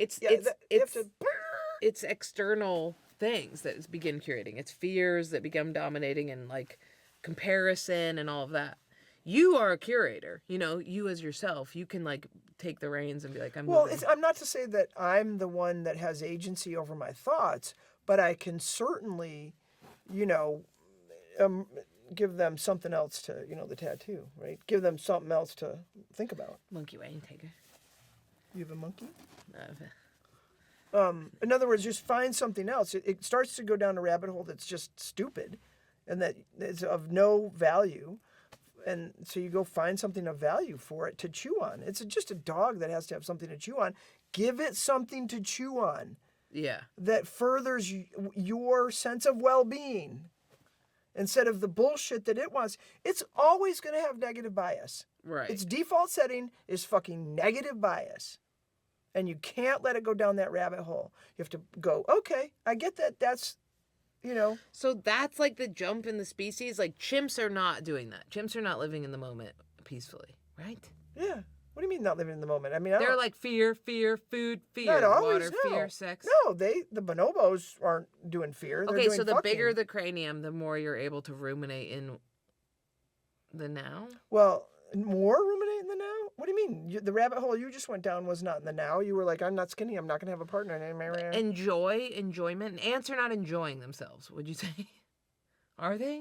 It's external things that begin curating. It's fears that become dominating and like comparison and all of that. You are a curator, you as yourself, you can like take the reins and be like, I'm not to say that I'm the one that has agency over my thoughts, but I can certainly, give them something else to, the tattoo, right? Give them something else to think about. Monkey wine taker. You have a monkey? No. In other words, just find something else. It starts to go down a rabbit hole that's just stupid and that is of no value. And so you go find something of value for it to chew on. It's just a dog that has to have something to chew on. Give it something to chew on. Yeah. That furthers your sense of well-being instead of the bullshit that it wants. It's always going to have negative bias. Right. Its default setting is fucking negative bias. And you can't let it go down that rabbit hole. You have to go, okay, I get that. That's, So that's like the jump in the species. Like chimps are not doing that. Chimps are not living in the moment peacefully, right? Yeah. What do you mean not living in the moment? I mean, they're like fear, food, fear, not always, water, no. fear, sex. No, the bonobos aren't doing fear. They're Okay, doing so the fucking. bigger the cranium, the more you're able to ruminate in the now. Well, more ruminate in the now? What do you mean? The rabbit hole you just went down was not in the now. You were like, I'm not skinny. I'm not going to have a partner. Enjoyment. And ants are not enjoying themselves, would you say? Are they?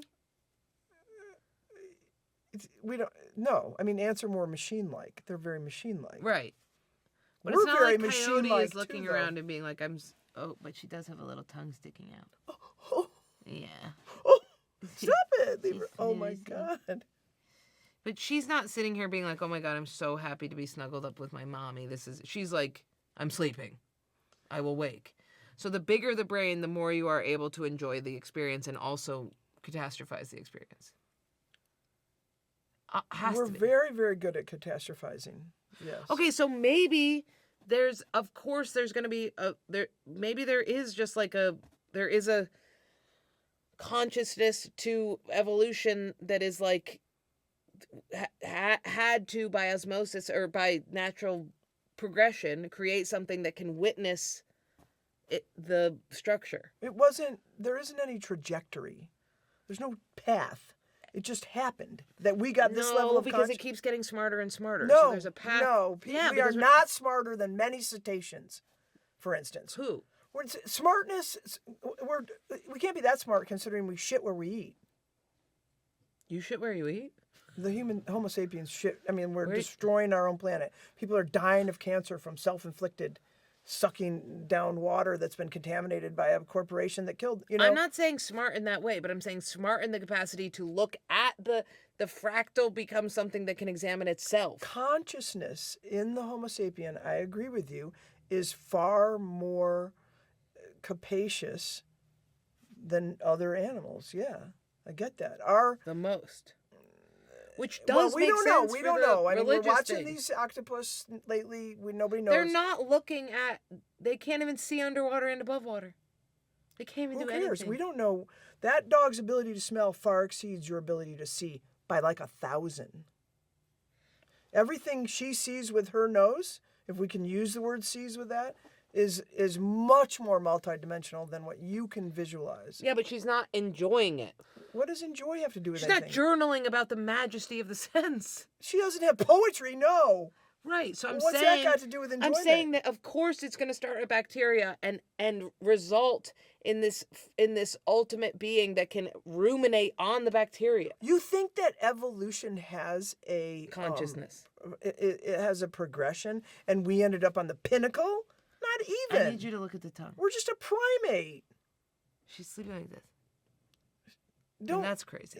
No. I mean, ants are more machine-like. They're very machine-like. Right. But We're it's not very like Coyote machine-like is looking too, though. around and being like, but she does have a little tongue sticking out. Oh, Yeah. stop it. Leave her. Oh, my snoozing. God. But she's not sitting here being like, oh my God, I'm so happy to be snuggled up with my mommy. She's like, I'm sleeping. I will wake. So the bigger the brain, the more you are able to enjoy the experience and also catastrophize the experience. We're very, very good at catastrophizing. Yes. Okay, so maybe there's going to be maybe there is just like there is a consciousness to evolution that is like had to, by osmosis or by natural progression, create something that can witness the structure. It wasn't. There isn't any trajectory. There's no path. It just happened that we got this level of because it keeps getting smarter and smarter. No, so there's a path. no. Yeah, we are not smarter than many cetaceans, for instance. Who? Smartness. We can't be that smart considering we shit where we eat. You shit where you eat? The Homo sapiens shit. I mean, we're destroying our own planet. People are dying of cancer from self-inflicted sucking down water that's been contaminated by a corporation that killed, I'm not saying smart in that way, but I'm saying smart in the capacity to look at the fractal become something that can examine itself. Consciousness in the Homo sapien, I agree with you, is far more capacious than other animals. Yeah, I get that. The most. Which does make sense. We don't know. I mean, we're watching thing. these octopus lately. Nobody knows. They're not looking at. They can't even see underwater and above water. They can't even Who do cares? anything. We don't know. That dog's ability to smell far exceeds your ability to see by like 1,000. Everything she sees with her nose, if we can use the word sees with that, is much more multidimensional than what you can visualize. Yeah, but she's not enjoying it. What does enjoy have to do with She's anything? not journaling about the majesty of the sense. She doesn't have poetry, no. Right, so What's that got to do with enjoyment? I'm saying that of course it's going to start a bacteria and result in this ultimate being that can ruminate on the bacteria. You think that evolution has a Consciousness. It has a progression, and we ended up on the pinnacle? Not even. I need you to look at the tongue. We're just a primate. She's sleeping like this. Don't. And that's crazy.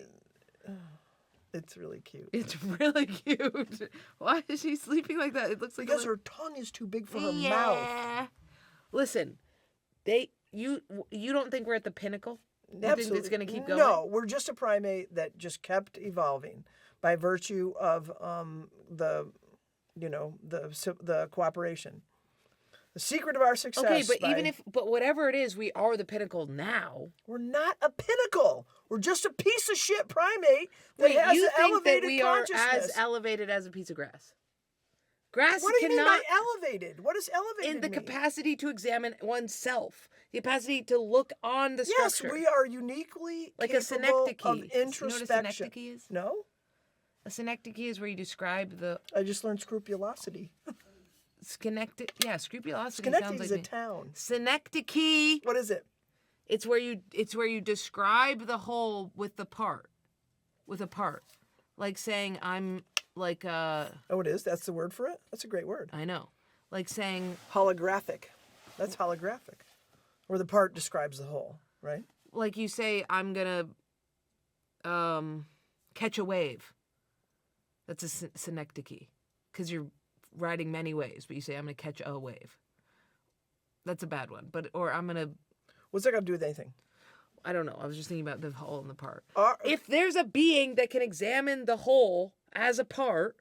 It's really cute. It's really cute. Why is she sleeping like that? It looks like Because her tongue is too big for her mouth. Listen, you don't think we're at the pinnacle? You think it's going to keep going? No, we're just a primate that just kept evolving by virtue of the cooperation. The secret of our success. Okay, but whatever it is, we are the pinnacle now. We're not a pinnacle. We're just a piece of shit primate that has you an think elevated that we are consciousness. as elevated as a piece of grass? Grass What do you cannot mean by elevated? What does elevated in the mean? capacity to examine oneself, the capacity to look on the structure. Yes, we are uniquely like a capable synecdoche. of You know what a introspection. synecdoche is? No, A synecdoche is where you describe the I just learned scrupulosity. scrupulosity Schenectady sounds like is a me. town. Synecdoche. What is it? It's where you describe the whole with a part. Like saying I'm like Oh, it is. That's the word for it. That's a great word. I know. Like saying Holographic. That's holographic. Where the part describes the whole, right? like you say I'm going to catch a wave. That's a synecdoche cuz you're riding many waves, but you say I'm going to catch a wave. That's a bad one. Or I'm going to What's that got to do with anything? I don't know. I was just thinking about the whole and the part. If If there's a being that can examine the whole as a part,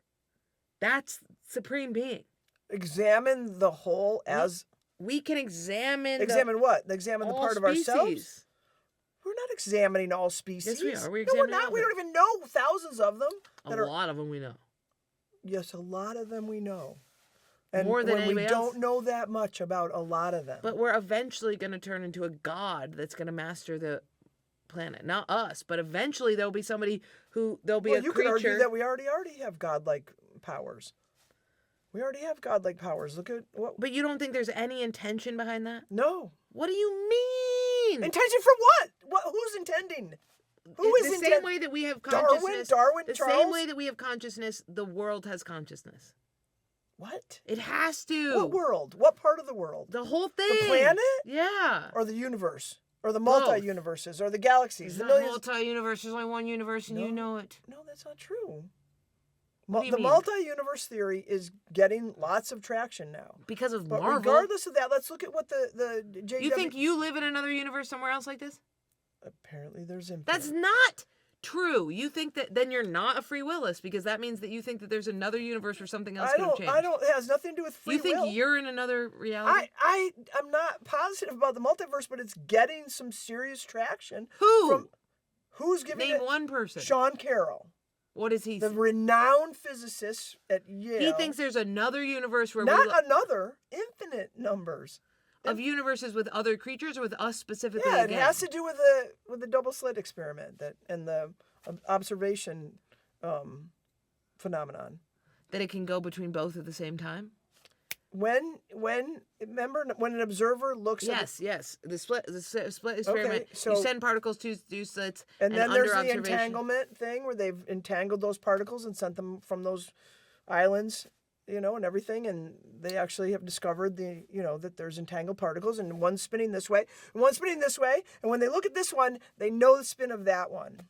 that's supreme being. examine the whole as We can examine what? Examine the all part of species. ourselves. We're not examining all species. Yes, we are. We're No, we're examining not. all We of don't even know thousands of them. A lot of them we know. Yes, a lot of them we know. And More than when we anybody else. don't know that much about a lot of them. But we're eventually going to turn into a god that's going to master the planet. Not us, but eventually there'll be somebody there'll be a you creature. could argue that we already have godlike powers. We already have godlike powers. Look at what. But you don't think there's any intention behind that? No. What do you mean? Intention for what? Who's intending? Who is the intending? same way that we have consciousness. Darwin, the Charles? same way that we have consciousness, the world has consciousness. What? It has to. What world? What part of the world? The whole thing. The planet? Yeah. Or the universe? Or the Both. multi-universes? Or the galaxies? There's The not millions? multi-universe. There's only one universe, and you know it. No, that's not true. What do you The mean? multi-universe theory is getting lots of traction now. Because of But Marvel. regardless of that, let's look at what the JW... You think you live in another universe somewhere else like this? Apparently there's infinite. That's not true. You think that then you're not a free willist because that means that you think that there's another universe where something else could have changed. It has nothing to do with free You think will. you're in another reality? I'm not positive about the multiverse, but it's getting some serious traction. Who? Who's giving Name it? one person. Sean Carroll. What is he? The renowned physicist at Yale. He thinks there's another universe where not another, infinite numbers of universes with other creatures or with us specifically. Yeah, again? it has to do with the double slit experiment and the observation phenomenon. That it can go between both at the same time. Remember when an observer looks yes, the split experiment. Okay, so you send particles to do slits, and then under there's the observation. entanglement thing where they've entangled those particles and sent them from those islands, and everything, and they actually have discovered that there's entangled particles, and one's spinning this way, and one's spinning this way, and when they look at this one, they know the spin of that one.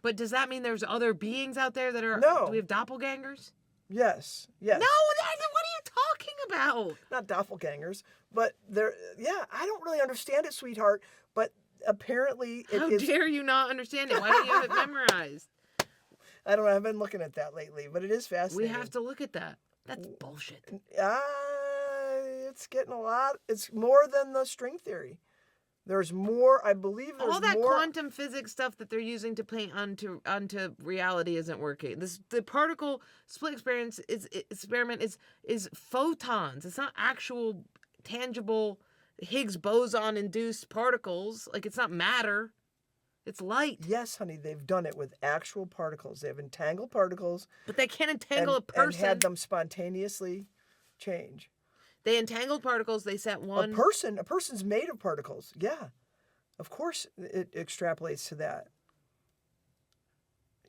But does that mean there's other beings out there that are? No. Do we have doppelgangers? Yes. No, what are you talking about? Not doppelgangers, but they're, I don't really understand it, sweetheart, but apparently it How is. dare you not understand it? Why don't you have it memorized? I don't know, I've been looking at that lately, but it is fascinating. We have to look at that. That's bullshit. It's getting a lot, it's more than the string theory. There's more, I believe there's more. All that quantum physics stuff that they're using to paint onto reality isn't working. The particle split experiment is photons. It's not actual tangible Higgs boson induced particles. Like, it's not matter. It's light. Yes, honey, they've done it with actual particles. They've entangled particles. But they can't entangle a person. And had them spontaneously change. They entangled particles. They sent one. A person's made of particles. Yeah. Of course it extrapolates to that.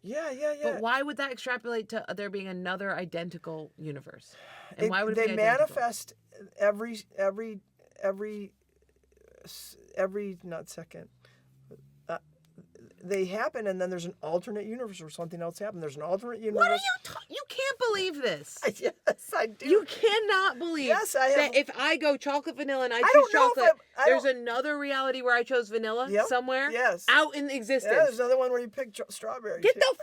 Yeah. But why would that extrapolate to there being another identical universe? And why would it they be identical? manifest every not second. They happen, and then there's an alternate universe or something else happened. There's an alternate universe. What are you you can't believe this. Yes, I do. You cannot believe Yes, I have. that if I go chocolate vanilla and I choose don't know if chocolate, I there's don't- another reality where I chose vanilla Yep, somewhere yes. out in existence. Yeah, there's another one where you pick strawberry. Get too. the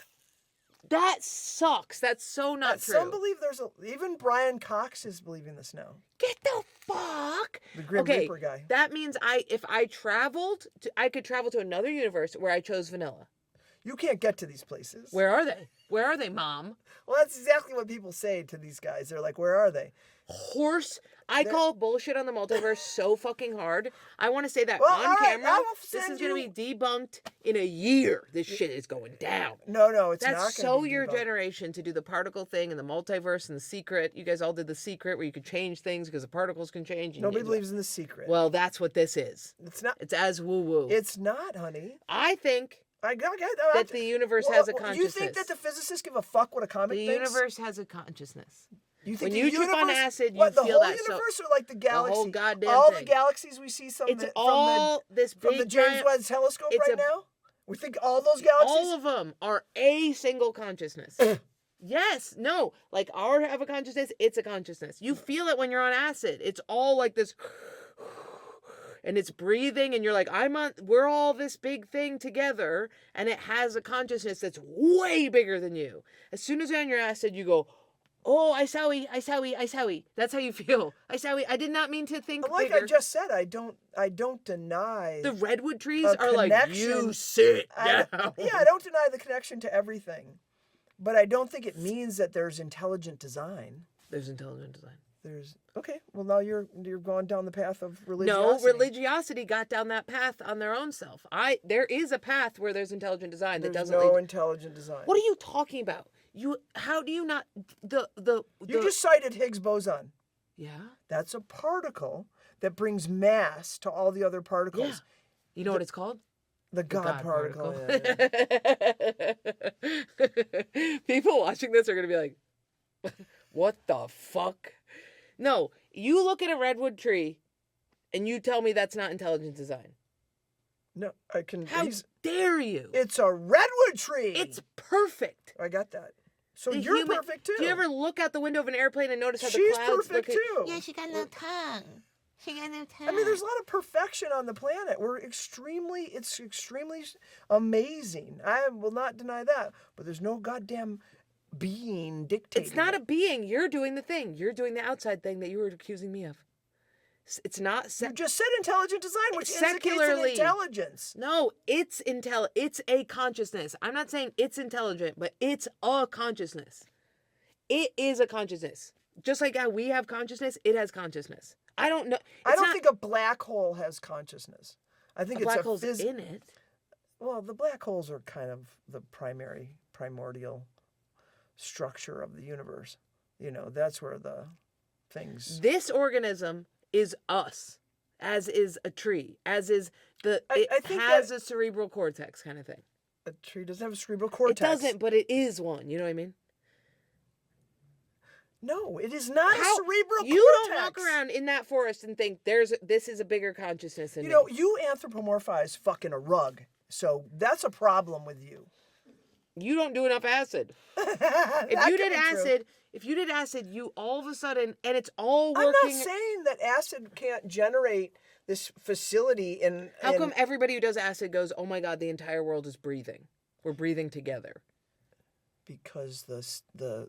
that sucks. That's so not true. Some believe even Brian Cox is believing this now. Get the fuck. The Grim Reaper guy. That means if I traveled, I could travel to another universe where I chose vanilla. You can't get to these places. Where are they? Where are they, Mom? Well, that's exactly what people say to these guys. They're like, "Where are they?" I call bullshit on the multiverse so fucking hard. I want to say that Well, on all right, camera. I will This send is going to you- be debunked in a year. This shit is going down. No, it's not. That's gonna so be your debunked. generation to do the particle thing and the multiverse and the secret. You guys all did the secret where you could change things because the particles can change. Nobody believes in the secret. Well, that's what this is. It's not. It's as woo woo. It's not, honey. I think that the universe has a consciousness. You think that the physicists give a fuck what a comic The thinks? universe has a consciousness. You think when the you trip on universe- acid, you what, the feel whole that. universe or like the galaxy? whole goddamn all thing. the galaxies we see It's all this big from the James giant- Webb Telescope it's right a- now. We think all those galaxies. All of them are a single consciousness. Yes, no, like our have a consciousness, it's a consciousness. You feel it when you're on acid. It's all like this, and it's breathing, and you're like, we're all this big thing together, and it has a consciousness that's way bigger than you. As soon as you're on your acid, you go, oh, I sawi. That's how you feel. I sawi. I did not mean to think Like bigger. I just said, I don't deny The redwood trees a are like, connection. you sit down. I don't deny the connection to everything, but I don't think it means that there's intelligent design. There's intelligent design. Okay. Well, now you're going down the path of religiosity. No, religiosity got down that path on their own self. There is a path where there's intelligent design that There's doesn't. no intelligent design. What are you talking about? How do you not You just cited Higgs boson. Yeah. That's a particle that brings mass to all the other Yeah. particles. You know what it's called? The God particle. Yeah. People watching this are gonna be like, "What the fuck?" No, you look at a redwood tree, and you tell me that's not intelligent design. No, I can. How dare you? It's a redwood tree. It's perfect. I got that. So The you're human- perfect too. Do you ever look out the window of an airplane and notice how the She's clouds perfect look at... too. Yeah, she got no tongue. She got no tongue. I mean, there's a lot of perfection on the planet. It's extremely amazing. I will not deny that. But there's no goddamn being dictating. It's not it. a being. You're doing the thing. You're doing the outside thing that you were accusing me of. It's not You just said intelligent design, which indicates an secularly. intelligence. No, it's It's a consciousness. I'm not saying it's intelligent, but it's a consciousness. It is a consciousness. Just like how we have consciousness, it has consciousness. I don't know. I don't think a black hole has consciousness. I think a it's black hole's in it. Well, the black holes are kind of the primordial structure of the universe. You know, that's where the things. This organism is us, as is a tree, as is I think has a cerebral cortex kind of thing. A tree doesn't have a cerebral cortex. It doesn't, but it is one. You know what I mean? No, it is not a cerebral cortex. You don't walk around in that forest and think this is a bigger consciousness than You me. know, you anthropomorphize fucking a rug, so that's a problem with you. You don't do enough acid. If you did acid, you all of a sudden, and it's all working. I'm not saying that acid can't generate this facility in. How come everybody who does acid goes, oh my God, the entire world is breathing? We're breathing together. Because the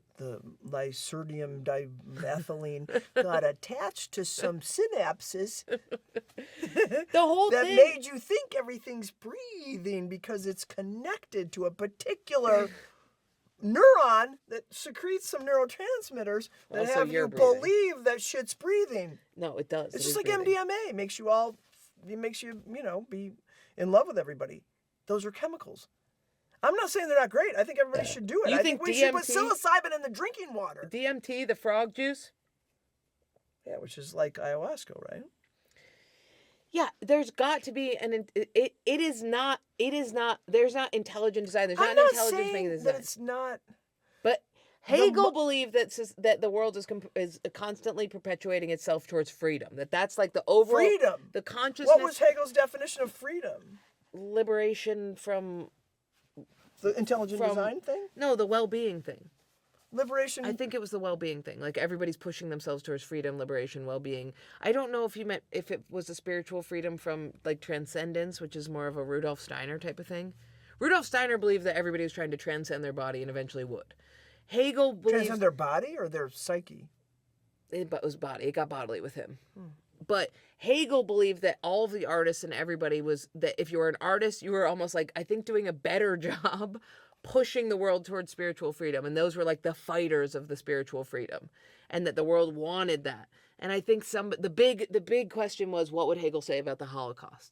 lysergium dimethylene got attached to some synapses The whole that thing made you think everything's breathing because it's connected to a particular neuron that secretes some neurotransmitters that Also, have you're you breathing. believe that shit's breathing. No, it does. It's It just is like breathing. MDMA. It makes you, be in love with everybody. Those are chemicals. I'm not saying they're not great. I think everybody should do it. You I think think we should put DMT psilocybin in the drinking water. DMT, the frog juice? Yeah, which is like ayahuasca, right? Yeah, there's got to be it is not there's not intelligent design. There's not an intelligence making this that design. it's not. But Hegel believed that the world is constantly perpetuating itself towards freedom. That's like the overall Freedom. the consciousness, What was Hegel's definition of freedom? liberation from The intelligent design thing? no, the well-being thing. Liberation. I think it was the well-being thing. Like everybody's pushing themselves towards freedom, liberation, well-being. I don't know if it was a spiritual freedom from like transcendence, which is more of a Rudolf Steiner type of thing. Rudolf Steiner believed that everybody was trying to transcend their body and eventually would. Hegel believed transcend their body or their psyche? it was body. It got bodily with him. But Hegel believed that all of the artists and everybody was that if you were an artist, you were almost like, I think, doing a better job pushing the world towards spiritual freedom. And those were like the fighters of the spiritual freedom, and that the world wanted that. And I think the big question was, what would Hegel say about the Holocaust?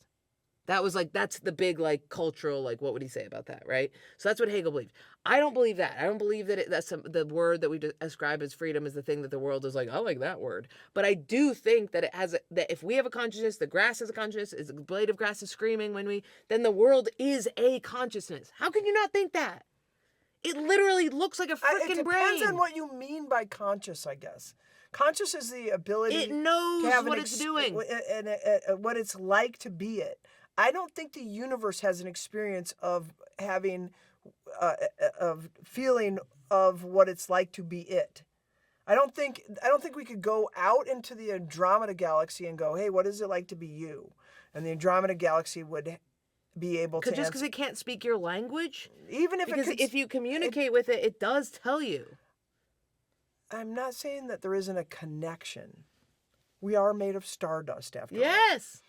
That was like, that's the big like cultural, like, what would he say about that, right? So that's what Hegel believed. I don't believe that. I don't believe that the word that we ascribe as freedom is the thing that the world is like, I like that word. But I do think that that if we have a consciousness, the grass has a consciousness, a blade of grass is screaming then the world is a consciousness. How can you not think that? It literally looks like a freaking brain. It depends on what you mean by conscious, I guess. Conscious is the ability It knows to have what it's doing. and what it's like to be it. I don't think the universe has an experience of having, of feeling of what it's like to be it. I don't think we could go out into the Andromeda galaxy and go, hey, what is it like to be you? And the Andromeda galaxy would be able to Just because it can't speak your language? even if Because it could, if you communicate with it, it does tell you. I'm not saying that there isn't a connection. We are made of stardust after all. Yes.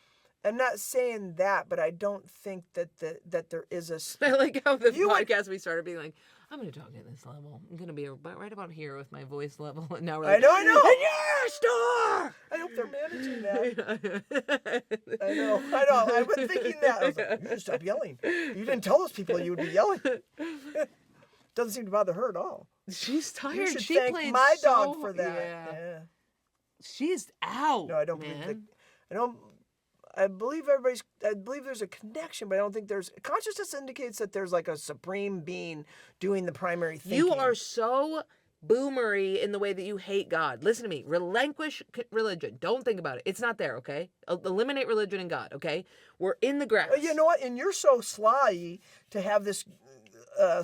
I'm not saying that, but I don't think that that there is a. I like how the You would- podcast we started being like, I'm going to talk at this level. I'm going to be right about here with my voice level. And now we're like, I know. And you're a star! I hope they're managing that. I know. I've been thinking that. I was like, you should stop yelling. You didn't tell those people you would be yelling. Doesn't seem to bother her at all. She's tired. You should She thank played my so, dog for that. Yeah. She's out. No, I don't man. believe that. I believe there's a connection, but I don't think there's consciousness indicates that there's like a supreme being doing the primary thinking. You are so boomery in the way that you hate God. Listen to me. Relinquish religion. Don't think about it. It's not there, okay? Eliminate religion and God, okay? We're in the grass. You know what? And you're so sly to have this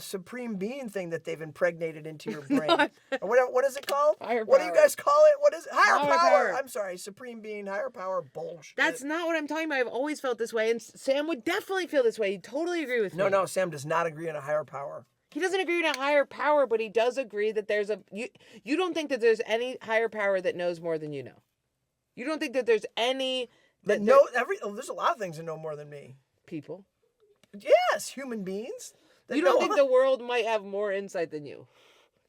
supreme being thing that they've impregnated into your brain. What is it called? Higher What do you power. guys call it? What is it? Higher Higher power. power. I'm sorry, supreme being, higher power, bullshit. That's not what I'm talking about. I've always felt this way, and Sam would definitely feel this way. He'd totally agree with me. No, Sam does not agree on a higher power. He doesn't agree on a higher power, but he does agree that there's you don't think that there's any higher power that knows more than you know. You don't think that there's any There's a lot of things that know more than me. people? Yes, human beings. that You don't know think the world might have more insight than you?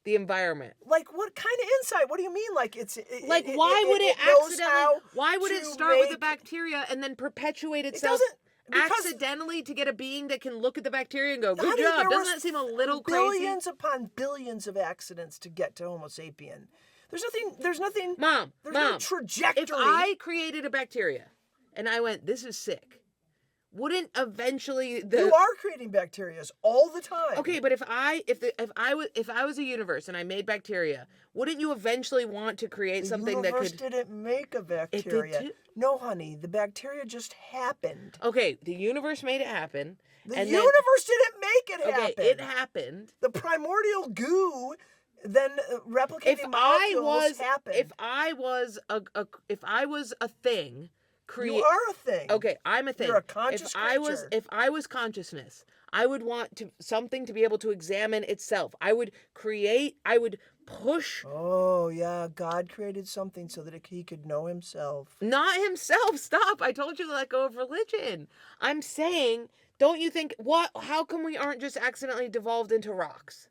The environment. Like, what kind of insight? What do you mean? Like, Why would it knows accidentally? how Why would it to start with a make- bacteria and then perpetuate It itself doesn't because accidentally to get a being that can look at the bacteria and go, "Good honey, job." there Doesn't was that seem a little crazy? billions upon billions of accidents to get to Homo sapien. There's nothing. Mom, There's no Mom, trajectory. if I created a bacteria and I went, "This is sick," wouldn't eventually You are creating bacterias all the time. Okay, but if I was a universe and I made bacteria, wouldn't you eventually want to create The something that universe could? didn't make a did bacteria. too. No, honey, the bacteria just happened. Okay, the universe made it happen. The and universe didn't make it then, happen. okay, it happened. The primordial goo, then replicating If I molecules was, happened. if I was a thing, You are a thing. Okay, I'm a thing. You're a conscious if creature. I was consciousness, I would want something to be able to examine itself. I would push. Oh, yeah. God created something so that he could know himself. Not himself. Stop. I told you to let go of religion. I'm saying, don't you think, how come we aren't just accidentally devolved into rocks?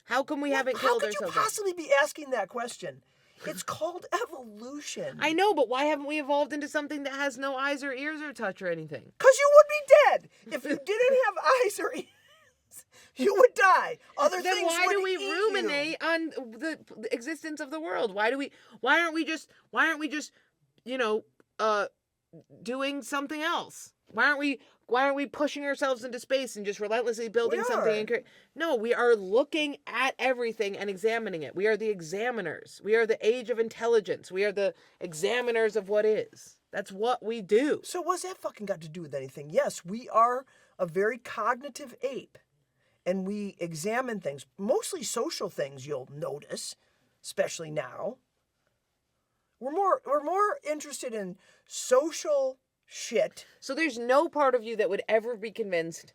How come we haven't How killed could you ourselves? possibly be asking that question? It's called evolution. I know, but why haven't we evolved into something that has no eyes or ears or touch or anything? Because you would be dead. If you didn't have eyes or ears, you would die. Other Then things why would do we eat you. ruminate on the existence of the world? Why aren't we just doing something else? Why aren't we pushing ourselves into space and just relentlessly building We something? are. No, we are looking at everything and examining it. We are the examiners. We are the age of intelligence. We are the examiners of what is. That's what we do. So what's that fucking got to do with anything? Yes, we are a very cognitive ape. And we examine things, mostly social things, you'll notice, especially now. We're more interested in social shit. So there's no part of you that would ever be convinced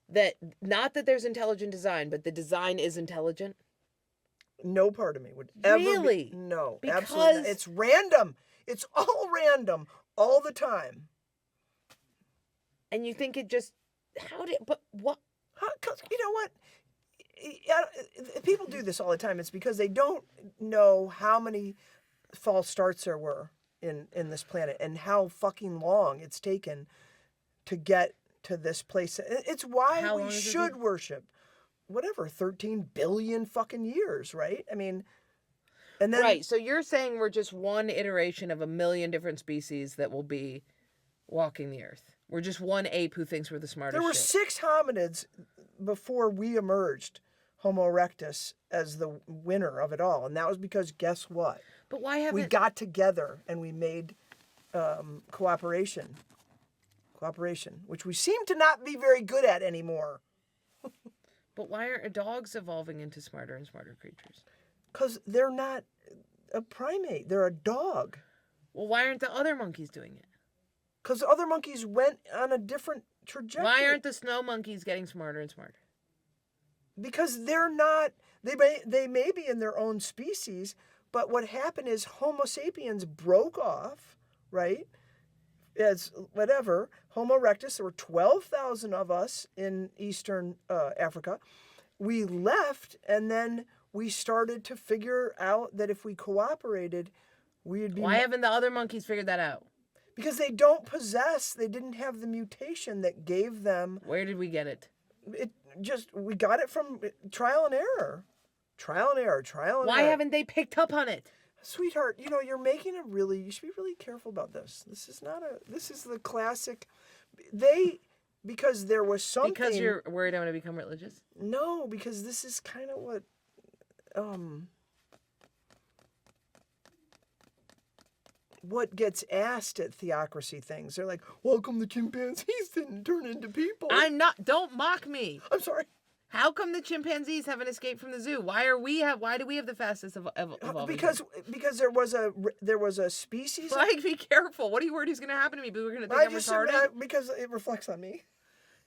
that, not that there's intelligent design, but the design is intelligent? No part of me would ever Really? be. No, Because- absolutely not. It's random. It's all random all the time. And you think it just, but what? 'Cause you know what? People do this all the time. It's because they don't know how many false starts there were in this planet and how fucking long it's taken to get to this place. It's why How long we has it should been? worship. Whatever, 13 billion fucking years, right? I mean, and then Right, so you're saying we're just one iteration of a million different species that will be walking the earth. We're just one ape who thinks we're the smartest there were shit. 6 hominids before we emerged, Homo erectus, as the winner of it all. And that was because guess what? But why haven't... We got together and we made cooperation, which we seem to not be very good at anymore. But why aren't dogs evolving into smarter and smarter creatures? Because they're not a primate, they're a dog. Well, why aren't the other monkeys doing it? Because other monkeys went on a different trajectory. Why aren't the snow monkeys getting smarter and smarter? Because they're not, they may be in their own species, but what happened is Homo sapiens broke off, right? As whatever, Homo erectus, there were 12,000 of us in Eastern Africa. We left, and then we started to figure out that if we cooperated, we'd be... Why haven't the other monkeys figured that out? Because they didn't have the mutation that gave them... Where did we get it? We got it from trial and error. Why haven't they picked up on it? Sweetheart, you should be really careful about this. This is the classic, because there was something. Because you're worried I'm going to become religious? No, because this is kind of what gets asked at theocracy things. They're like, well, how come the chimpanzees didn't turn into people? Don't mock me. I'm sorry. How come the chimpanzees haven't escaped from the zoo? Why do we have the fastest evolving? Because there was a species. Like, be careful. What are you worried is going to happen to me? But we're going to think I'm retarded? Because it reflects on me.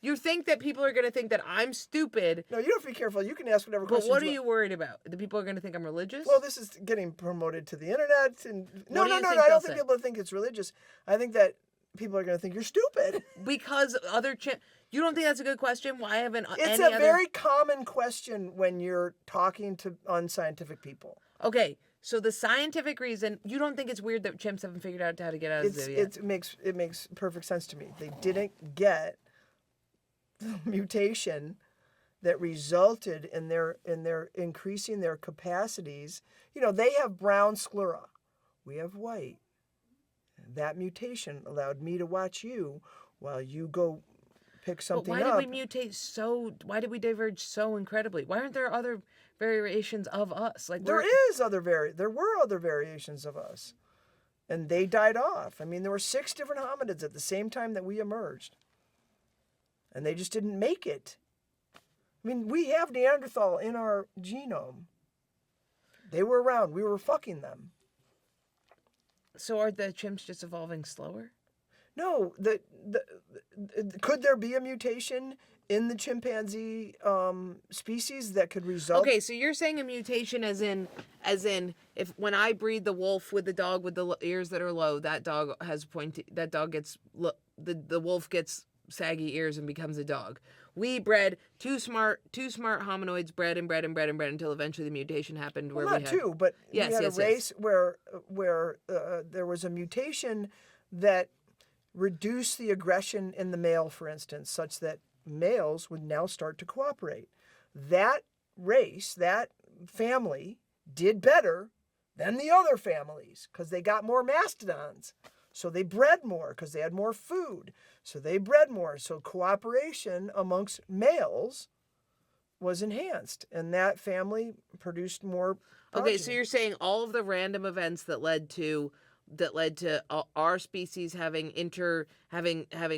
You think that people are going to think that I'm stupid, No, you have to be careful. You can ask whatever but questions. what are you worried about? The people are going to think I'm religious? Well, this is getting promoted to the internet, and no. What do you think I they'll don't think say? people think it's religious. I think that people are going to think you're stupid. Because you don't think that's a good question? Why haven't It's any a other... very common question when you're talking to unscientific people. Okay, so the scientific reason, you don't think it's weird that chimps haven't figured out how to get out of the zoo yet? It makes perfect sense to me. They didn't get the mutation that resulted in their increasing their capacities. You know, they have brown sclera. We have white. That mutation allowed me to watch you while you go pick something But up. why did we mutate so... Why did we diverge so incredibly? Why aren't there other variations of us? Like There were other variations of us, and they died off. I mean, there were 6 different hominids at the same time that we emerged, and they just didn't make it. I mean, we have Neanderthal in our genome. They were around. We were fucking them. So are the chimps just evolving slower? No, could there be a mutation in the chimpanzee species that could result? Okay, so you're saying a mutation as in if when I breed the wolf with the dog with the ears that are low, that dog gets the wolf gets saggy ears and becomes a dog. We bred two smart hominoids bred until eventually the mutation happened where Well, not we had two, but Yes, we had yes, a race where there was a mutation that reduced the aggression in the male, for instance, such that males would now start to cooperate. That race, that family, did better than the other families because they got more mastodons. So they bred more because they had more food. So they bred more. So cooperation amongst males was enhanced, and that family produced more progeny. Okay, so you're saying all of the random events that led to our species having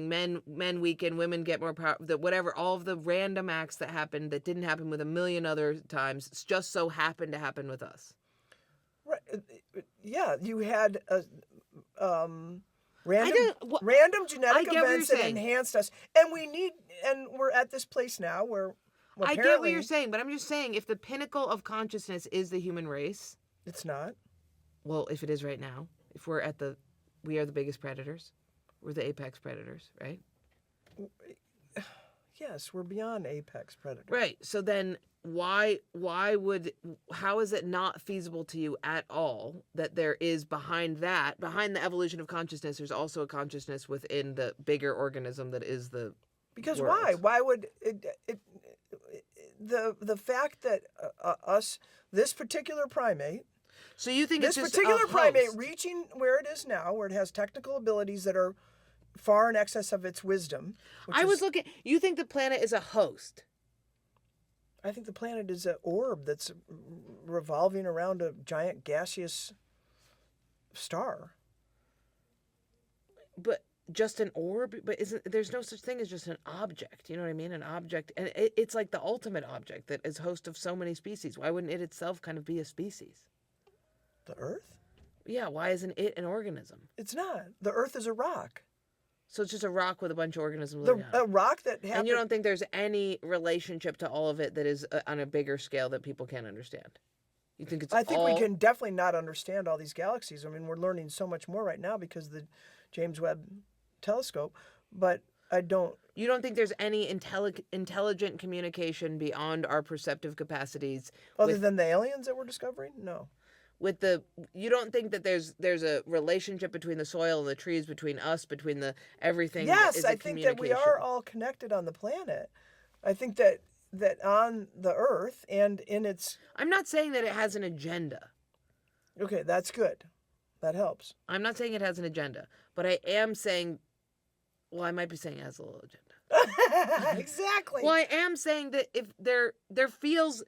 men weaken, women get more power, that whatever, all of the random acts that happened that didn't happen with a million other times just so happened to happen with us. Right. Yeah, you had random genetic I get what events you're that saying. enhanced us, and we're at this place now where I get what you're saying, but I'm just saying if the pinnacle of consciousness is the human race, it's not. well, if it is right now, if we are the biggest predators, we're the apex predators, right? Yes, we're beyond apex predator. Right. So then how is it not feasible to you at all that there is behind the evolution of consciousness, there's also a consciousness within the bigger organism that is the Because world? why? Why would the fact that this particular primate, So you think this it's just particular a primate host. reaching where it is now, where it has technical abilities that are far in excess of its wisdom. You think the planet is a host? I think the planet is an orb that's revolving around a giant gaseous star. But just an orb? But there's no such thing as just an object. You know what I mean? An object. And it's like the ultimate object that is host of so many species. Why wouldn't it itself kind of be a species? The Earth? Yeah, why isn't it an organism? It's not. The Earth is a rock. So it's just a rock with a bunch of organisms living on it. A rock that happened. And you don't think there's any relationship to all of it that is on a bigger scale that people can't understand? You think it's I think we can definitely not understand all these galaxies. I mean, we're learning so much more right now because of the James Webb telescope, but I don't... You don't think there's any intelligent communication beyond our perceptive capacities? Other than the aliens that we're discovering? No. You don't think that there's a relationship between the soil and the trees, between us, between the everything? Yes, I think that we are all connected on the planet. I think that on the Earth and in its... I'm not saying that it has an agenda. Okay, that's good. That helps. I'm not saying it has an agenda, but I am saying, well, I might be saying it has a little agenda. Exactly. Well, I am saying that if there feels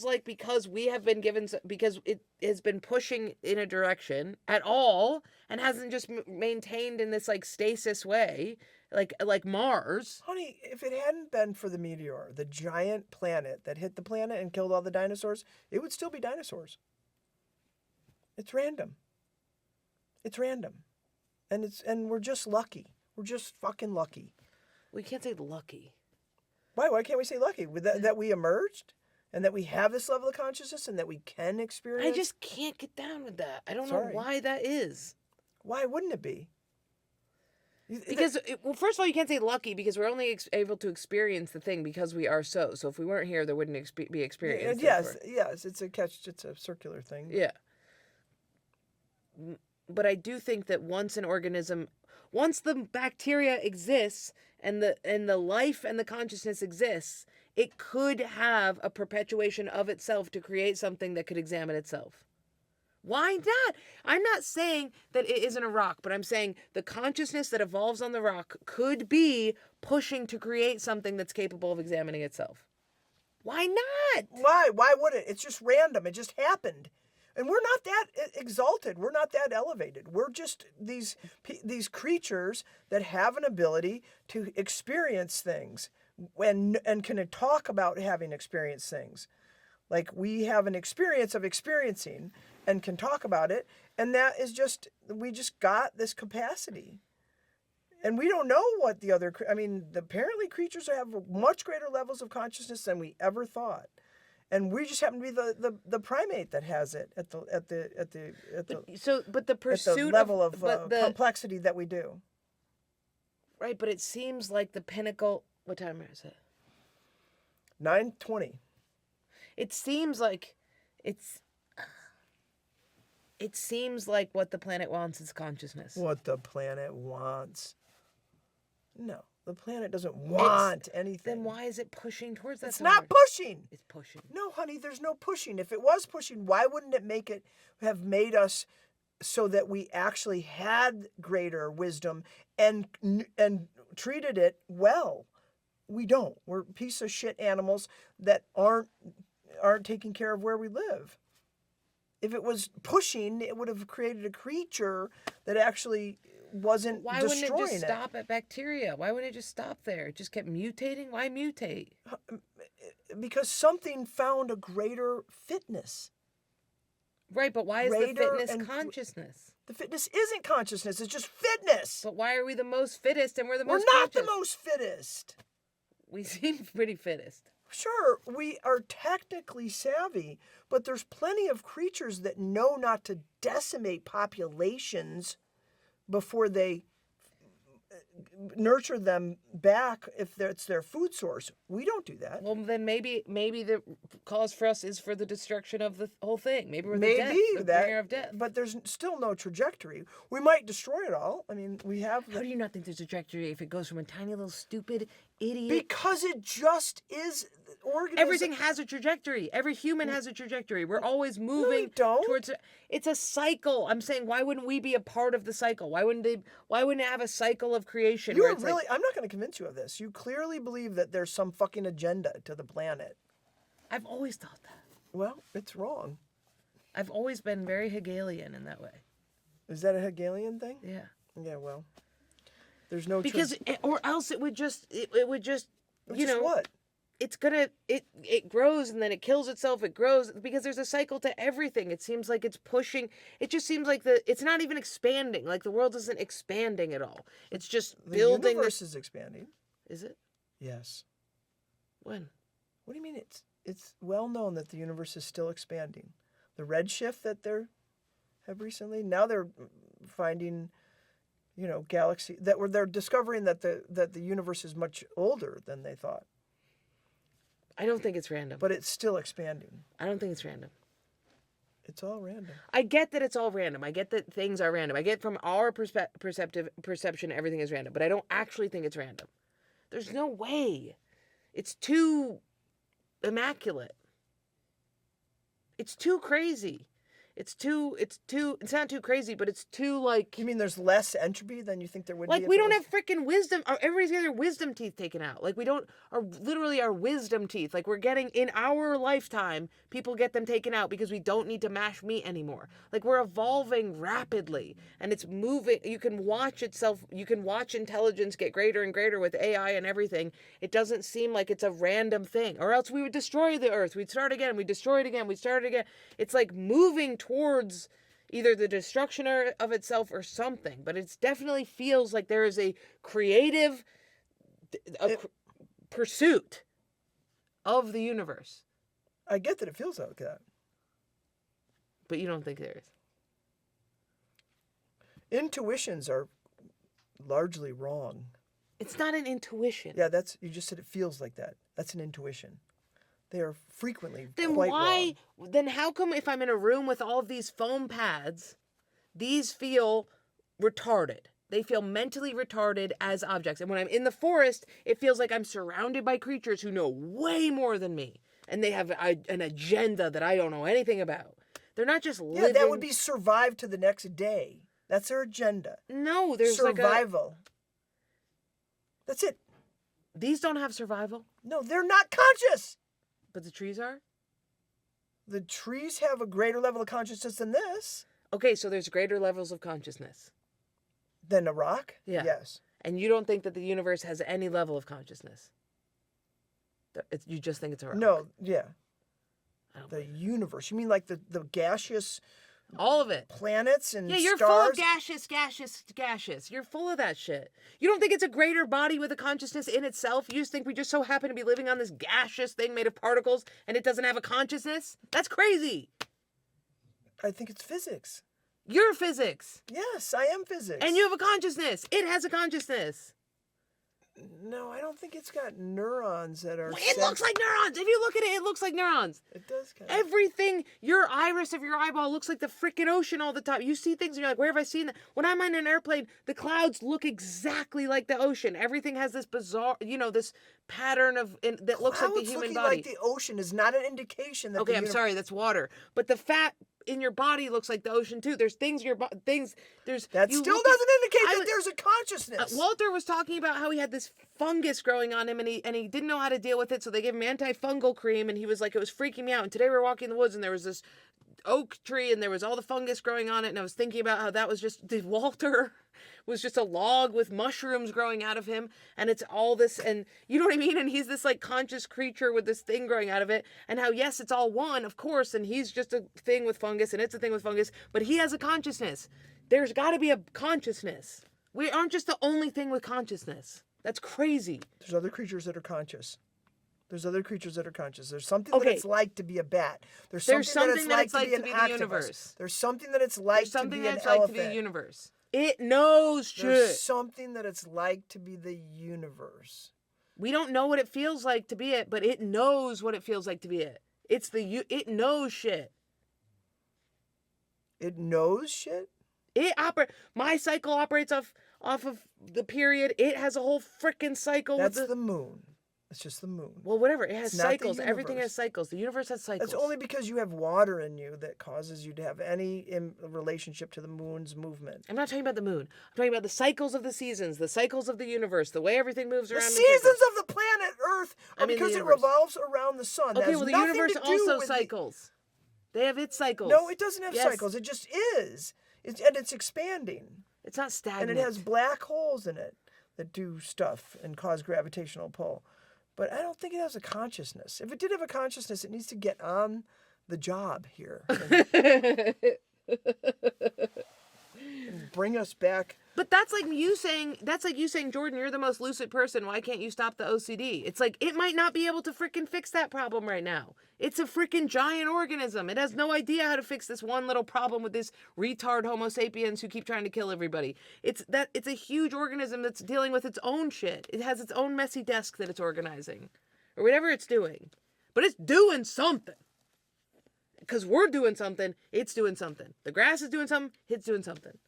like because it has been pushing in a direction at all and hasn't just maintained in this like stasis way, like Mars. Honey, if it hadn't been for the meteor, the giant planet that hit the planet and killed all the dinosaurs, it would still be dinosaurs. It's random. And we're just lucky. We're just fucking lucky. Well, you can't say lucky. Why? Why can't we say lucky? With that we emerged and that we have this level of consciousness and that we can experience? I just can't get down with that. I don't know Sorry. why that is. Why wouldn't it be? Because, well, first of all, you can't say lucky because we're only able to experience the thing because we are so. So if we weren't here, there wouldn't be experience. Yes, it's a circular thing. Yeah. But I do think that once the bacteria exists and the life and the consciousness exists, it could have a perpetuation of itself to create something that could examine itself. Why not? I'm not saying that it isn't a rock, but I'm saying the consciousness that evolves on the rock could be pushing to create something that's capable of examining itself. Why not? Why? Why would it? It's just random. It just happened. And we're not that exalted. We're not that elevated. We're just these creatures that have an ability to experience things and can talk about having experienced things. Like we have an experience of experiencing and can talk about it. And that is we just got this capacity. And we don't know what apparently creatures have much greater levels of consciousness than we ever thought. And we just happen to be the primate that has it at the level of complexity that we do. Right, but it seems like the pinnacle. What time is it? 9:20. It seems like It seems like what the planet wants is consciousness. What the planet wants? No. The planet doesn't want anything. Then why is it pushing towards that? It's not pushing. It's pushing. No, honey, there's no pushing. If it was pushing, why wouldn't it have made us so that we actually had greater wisdom and treated it well? We don't. We're piece of shit animals that aren't taking care of where we live. If it was pushing, it would have created a creature that actually wasn't Why destroying it. Why wouldn't it just stop at bacteria? Why wouldn't it just stop there? It just kept mutating? Why mutate? Because something found a greater fitness. Right, but why is the fitness consciousness? The fitness isn't consciousness. It's just fitness. But why are we the most fittest and we're the most We're not conscious? the most fittest. We seem pretty fittest. Sure, we are technically savvy, but there's plenty of creatures that know not to decimate populations before they nurture them back if it's their food source. We don't do that. Well, then maybe the cause for us is for the destruction of the whole thing. Maybe we're the bringer of death. But there's still no trajectory. We might destroy it all. I mean, we have. How do you not think there's a trajectory if it goes from a tiny little stupid idiot? Because it just is. Everything has a trajectory. Every human has a trajectory. We're always moving towards it. It's a cycle. I'm saying, why wouldn't we be a part of the cycle? Why wouldn't it have a cycle of creation? I'm not going to convince you of this. You clearly believe that there's some fucking agenda to the planet. I've always thought that. Well, it's wrong. I've always been very Hegelian in that way. Is that a Hegelian thing? Yeah. Yeah, well. There's no or else it would just what? It grows and then it kills itself. It grows because there's a cycle to everything. It seems like it's pushing. It just seems like it's not even expanding. Like the world isn't expanding at all. It's just building. The universe is expanding. Is it? Yes. When? What do you mean? It's well known that the universe is still expanding. The redshift that they have recently, now they're finding, galaxy they're discovering that the universe is much older than they thought. I don't think it's random. But it's still expanding. I don't think it's random. It's all random. I get that it's all random. I get that things are random. I get from our perception everything is random. But I don't actually think it's random. There's no way. It's too immaculate. It's too crazy. It's not too crazy, but it's too You mean there's less entropy than you think there would be? Like, we don't have freaking wisdom. Everybody's getting their wisdom teeth taken out. Like, literally our wisdom teeth. Like, we're getting, in our lifetime, people get them taken out because we don't need to mash meat anymore. Like, we're evolving rapidly, and it's moving. You can watch intelligence get greater and greater with AI and everything. It doesn't seem like it's a random thing. Or else we would destroy the earth. We'd start again. We'd destroy it again. We'd start it again. It's like moving towards either the destruction of itself or something, but it definitely feels like there is a creative pursuit of the universe. I get that it feels like that. But you don't think there is. Intuitions are largely wrong. It's not an intuition. Yeah, you just said it feels like that. That's an intuition. They are frequently Then quite why? wrong. Then how come if I'm in a room with all of these foam pads, these feel retarded? They feel mentally retarded as objects. And when I'm in the forest, it feels like I'm surrounded by creatures who know way more than me. And they have an agenda that I don't know anything about. They're not just living... Yeah, that would be survive to the next day. That's their agenda. No, there's survival. That's it. These don't have survival. No, they're not conscious. But the trees are? The trees have a greater level of consciousness than this. Okay, so there's greater levels of consciousness. Than a rock? Yeah. Yes. And you don't think that the universe has any level of consciousness? You just think it's a rock? No, yeah. I don't The believe it. universe. You mean like the gaseous All of it. planets and Yeah, you're stars? full of gaseous. You're full of that shit. You don't think it's a greater body with a consciousness in itself? You just think we just so happen to be living on this gaseous thing made of particles and it doesn't have a consciousness? That's crazy. I think it's physics. You're physics. Yes, I am physics. And you have a consciousness. It has a consciousness. No, I don't think it's got neurons that are... It looks like neurons. If you look at it, it looks like neurons. It does kind of... Everything, your iris of your eyeball looks like the freaking ocean all the time. You see things and you're like, where have I seen that? When I'm on an airplane, the clouds look exactly like the ocean. Everything has this bizarre, this pattern that looks like the human looking body. like the ocean is not an indication that Okay, I'm sorry, that's water. But the fat in your body looks like the ocean too. There's things in your there's That you still look doesn't indicate I that there's a consciousness. Walter was talking about how he had this fungus growing on him and he didn't know how to deal with it, so they gave him antifungal cream and he was like, it was freaking me out. And today we were walking in the woods and there was this oak tree and there was all the fungus growing on it, and I was thinking about how that was just Walter was just a log with mushrooms growing out of him, and it's all this, and you know what I mean, and he's this like conscious creature with this thing growing out of it, and how yes, it's all one, of course, and he's just a thing with fungus and it's a thing with fungus, but he has a consciousness. There's got to be a consciousness. We aren't just the only thing with consciousness. That's crazy. There's other creatures that are conscious. There's other creatures that are conscious. There's something that Okay. it's like to be a bat. There's There's something that it's like to be the an octopus. universe. There's something that it's like There's something to be an that's like to elephant. be the universe. It knows shit. There's something that it's like to be the universe. We don't know what it feels like to be it, but it knows what it feels like to be it. It knows shit. It knows shit? My cycle operates off of the period. It has a whole frickin' cycle. That's the moon. It's just the moon. Well, whatever. It has It's not the cycles. Everything universe. has cycles. The universe has cycles. That's only because you have water in you that causes you to have any relationship to the moon's movement. I'm not talking about the moon. I'm talking about the cycles of the seasons, the cycles of the universe, the way everything moves The around. in seasons circles. of the planet Earth are I mean, the because it universe. revolves around the sun. That Okay, has well, the nothing universe to do also with cycles. They have its cycles. No, it doesn't have Yes. cycles. It just is. It's expanding. It's not stagnant. And it has black holes in it that do stuff and cause gravitational pull. But I don't think it has a consciousness. If it did have a consciousness, it needs to get on the job here and bring us back. But that's like you saying, Jordan, you're the most lucid person. Why can't you stop the OCD? It's like, it might not be able to freaking fix that problem right now. It's a freaking giant organism. It has no idea how to fix this one little problem with this retard Homo sapiens who keep trying to kill everybody. It's a huge organism that's dealing with its own shit. It has its own messy desk that it's organizing. Or whatever it's doing. But it's doing something. Because we're doing something, it's doing something. The grass is doing something, it's doing something.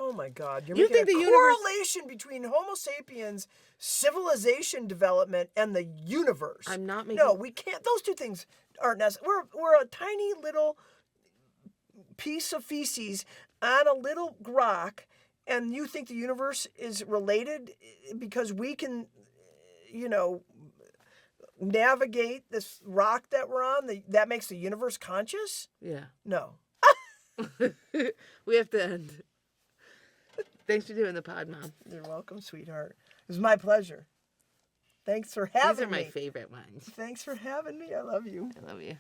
Oh my God! You You're think making the a universe- correlation between Homo sapiens civilization development and the universe. I'm not making... No, we can't. Those two things aren't necessary. We're a tiny little piece of feces on a little rock, and you think the universe is related because we can, navigate this rock that we're on? That makes the universe conscious? Yeah. No. We have to end. Thanks for doing the pod, Mom. You're welcome, sweetheart. It was my pleasure. Thanks for having me. These are my favorite ones. Thanks for having me. I love you. I love you.